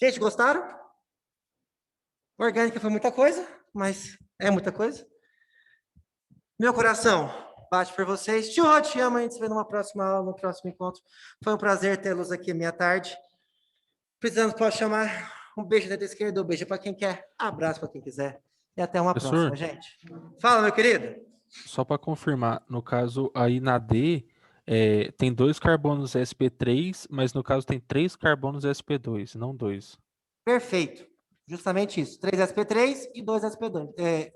Gente, gostaram? Orgânica foi muita coisa, mas é muita coisa. Meu coração bate por vocês. Tio Rod, te amo. A gente se vê numa próxima aula, no próximo encontro. Foi um prazer tê-los aqui meia tarde. Precisando, pode chamar. Um beijo da esquerda, um beijo para quem quer, abraço para quem quiser. E até uma Professor? próxima, gente. Fala, meu querido. Só para confirmar, no caso aí na D, tem 2 carbonos sp3, mas no caso tem 3 carbonos sp2, não 2. Perfeito. Justamente isso. 3 sp3 e 2 sp2.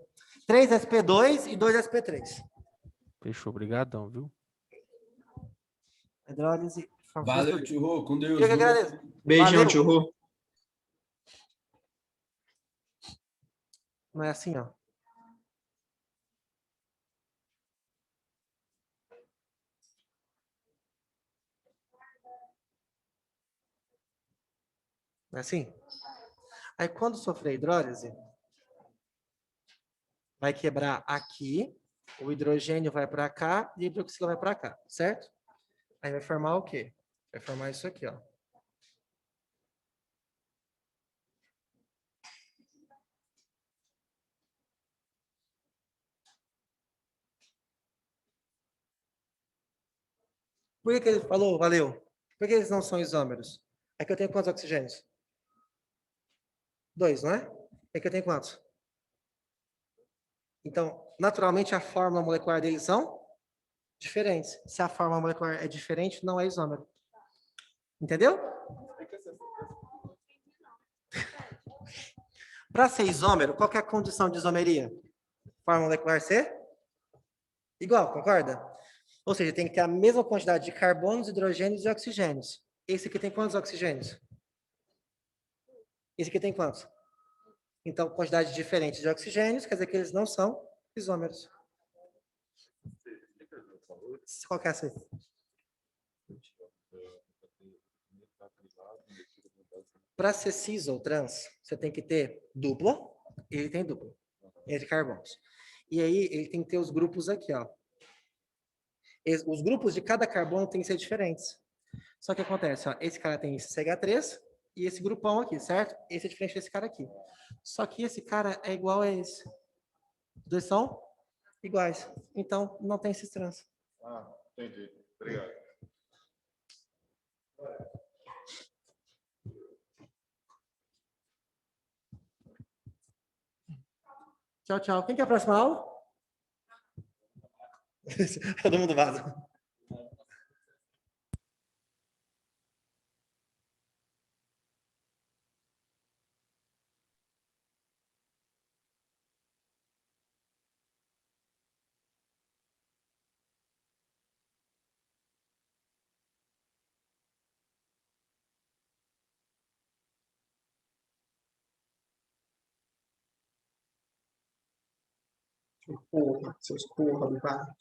3 sp2 e 2 sp3. Fechou, obrigadão, viu? Hidrólise. Valeu, tio Rô, com Deus. Eu que viu? agradeço. Beijão, Valeu. tio Rô. Não é assim, ó. Não é assim? Aí, quando sofrer hidrólise, vai quebrar aqui, o hidrogênio vai para cá e a hidroxila vai para cá, certo? Aí vai formar o quê? Vai formar isso aqui, ó. Por que ele falou, valeu? Por que eles não são isômeros? É que eu tenho quantos oxigênios? 2, não é? É que eu tenho quantos? Então, naturalmente, a fórmula molecular deles são diferentes. Se a fórmula molecular é diferente, não é isômero. Entendeu? Para ser isômero, qual que é a condição de isomeria? Fórmula molecular ser igual, concorda? Ou seja, tem que ter a mesma quantidade de carbonos, hidrogênios e oxigênios. Esse aqui tem quantos oxigênios? Esse aqui tem quantos? Então, quantidade diferente de oxigênios, quer dizer que eles não são isômeros. Qual que é essa aí? Para ser cis ou trans, você tem que ter dupla, ele tem dupla, entre carbonos. E aí, ele tem que ter os grupos aqui, ó. Os grupos de cada carbono têm que ser diferentes. Só que acontece, ó, esse cara tem CH3 e esse grupão aqui, certo? Esse é diferente desse cara aqui. Só que esse cara é igual a esse. Os dois são iguais. Então, não tem cis trans. Ah, entendi. Obrigado. Tchau, tchau. Quem quer a próxima aula? Todo mundo vaza. Porra, seus porra do cara.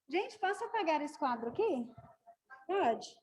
Gente, posso apagar esse quadro aqui? Pode.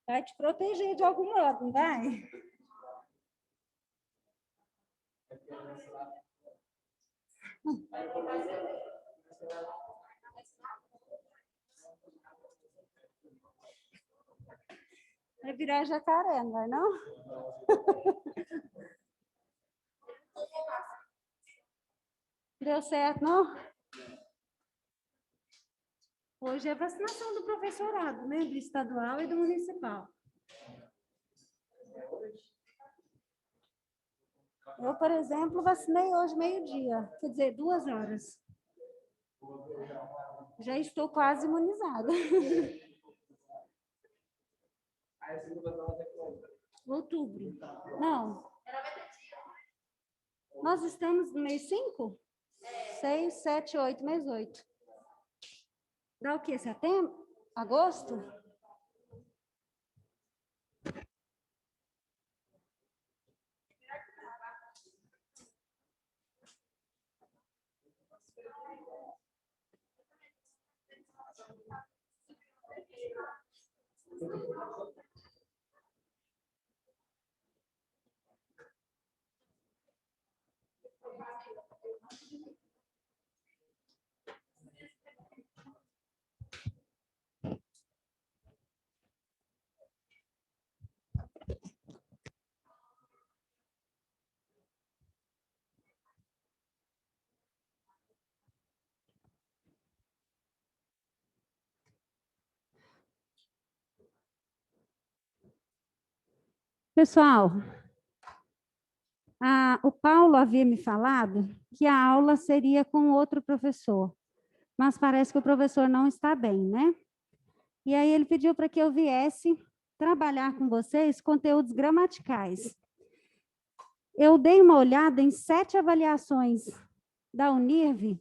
Vai te proteger de algum modo, não vai? Vai virar jacaré, não vai não? Deu certo, não? Hoje é vacinação do professorado, né? Do estadual e do municipal. Eu, por exemplo, vacinei hoje meio-dia, quer dizer, 2 horas. Já estou quase imunizada. Outubro. Não. Nós estamos no mês 5? 6, 7, 8, mês 8. Dá o quê? Setembro? Agosto? Pessoal, o Paulo havia me falado que a aula seria com outro professor, mas parece que o professor não está bem, né? E aí ele pediu para que eu viesse trabalhar com vocês conteúdos gramaticais. Eu dei uma olhada em 7 avaliações da Unirv,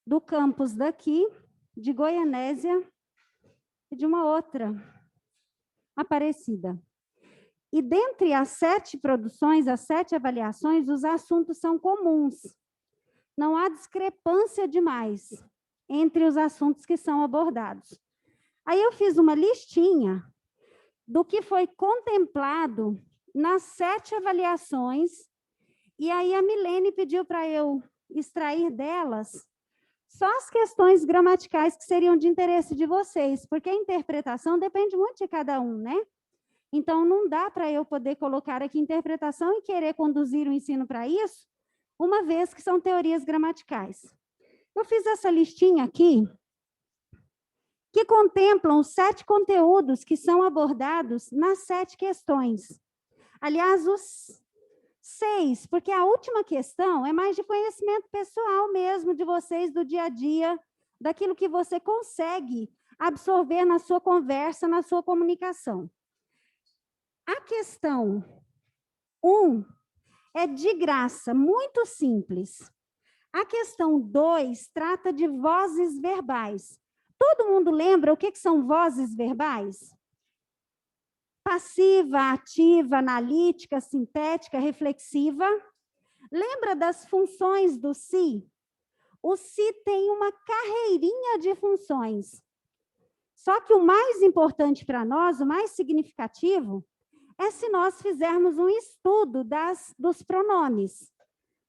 do campus daqui, de Goianésia e de uma outra, Aparecida. E dentre as 7 produções, as 7 avaliações, os assuntos são comuns. Não há discrepância demais entre os assuntos que são abordados. Aí eu fiz uma listinha do que foi contemplado nas 7 avaliações, e aí a Milene pediu para eu extrair delas só as questões gramaticais que seriam de interesse de vocês, porque a interpretação depende muito de cada um, né? Então, não dá para eu poder colocar aqui interpretação e querer conduzir o ensino para isso, uma vez que são teorias gramaticais. Eu fiz essa listinha aqui, que contemplam os 7 conteúdos que são abordados nas 7 questões. Aliás, os 6, porque a última questão é mais de conhecimento pessoal mesmo, de vocês, do dia a dia, daquilo que você consegue absorver na sua conversa, na sua comunicação. A questão 1 é de graça, muito simples. A questão 2 trata de vozes verbais. Todo mundo lembra o que são vozes verbais? Passiva, ativa, analítica, sintética, reflexiva. Lembra das funções do si? O si tem uma carreirinha de funções. Só que o mais importante para nós, o mais significativo, é se nós fizermos um estudo dos pronomes.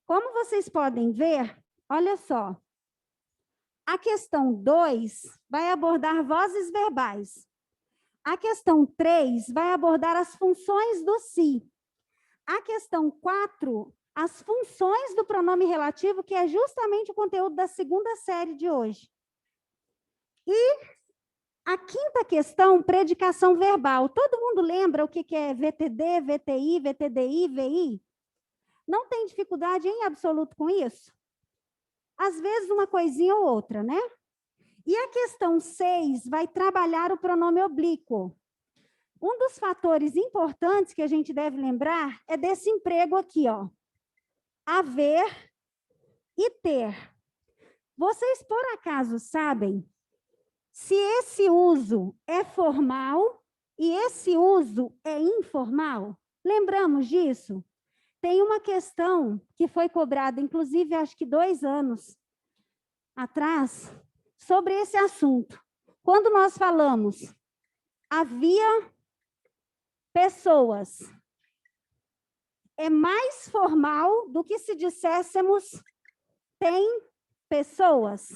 Como vocês podem ver, olha só. A questão 2 vai abordar vozes verbais. A questão 3 vai abordar as funções do si. A questão 4, as funções do pronome relativo, que é justamente o conteúdo da segunda série de hoje. E a quinta questão, predicação verbal. Todo mundo lembra o que é VTD, VTI, VTDI, VI? Não tem dificuldade em absoluto com isso? Às vezes uma coisinha ou outra, né? E a questão 6 vai trabalhar o pronome oblíquo. Um dos fatores importantes que a gente deve lembrar é desse emprego aqui, ó. Haver e ter. Vocês, por acaso, sabem se esse uso é formal e esse uso é informal? Lembramos disso? Tem uma questão que foi cobrada, inclusive, acho que 2 anos atrás, sobre esse assunto. Quando nós falamos, havia pessoas, é mais formal do que se disséssemos, tem pessoas.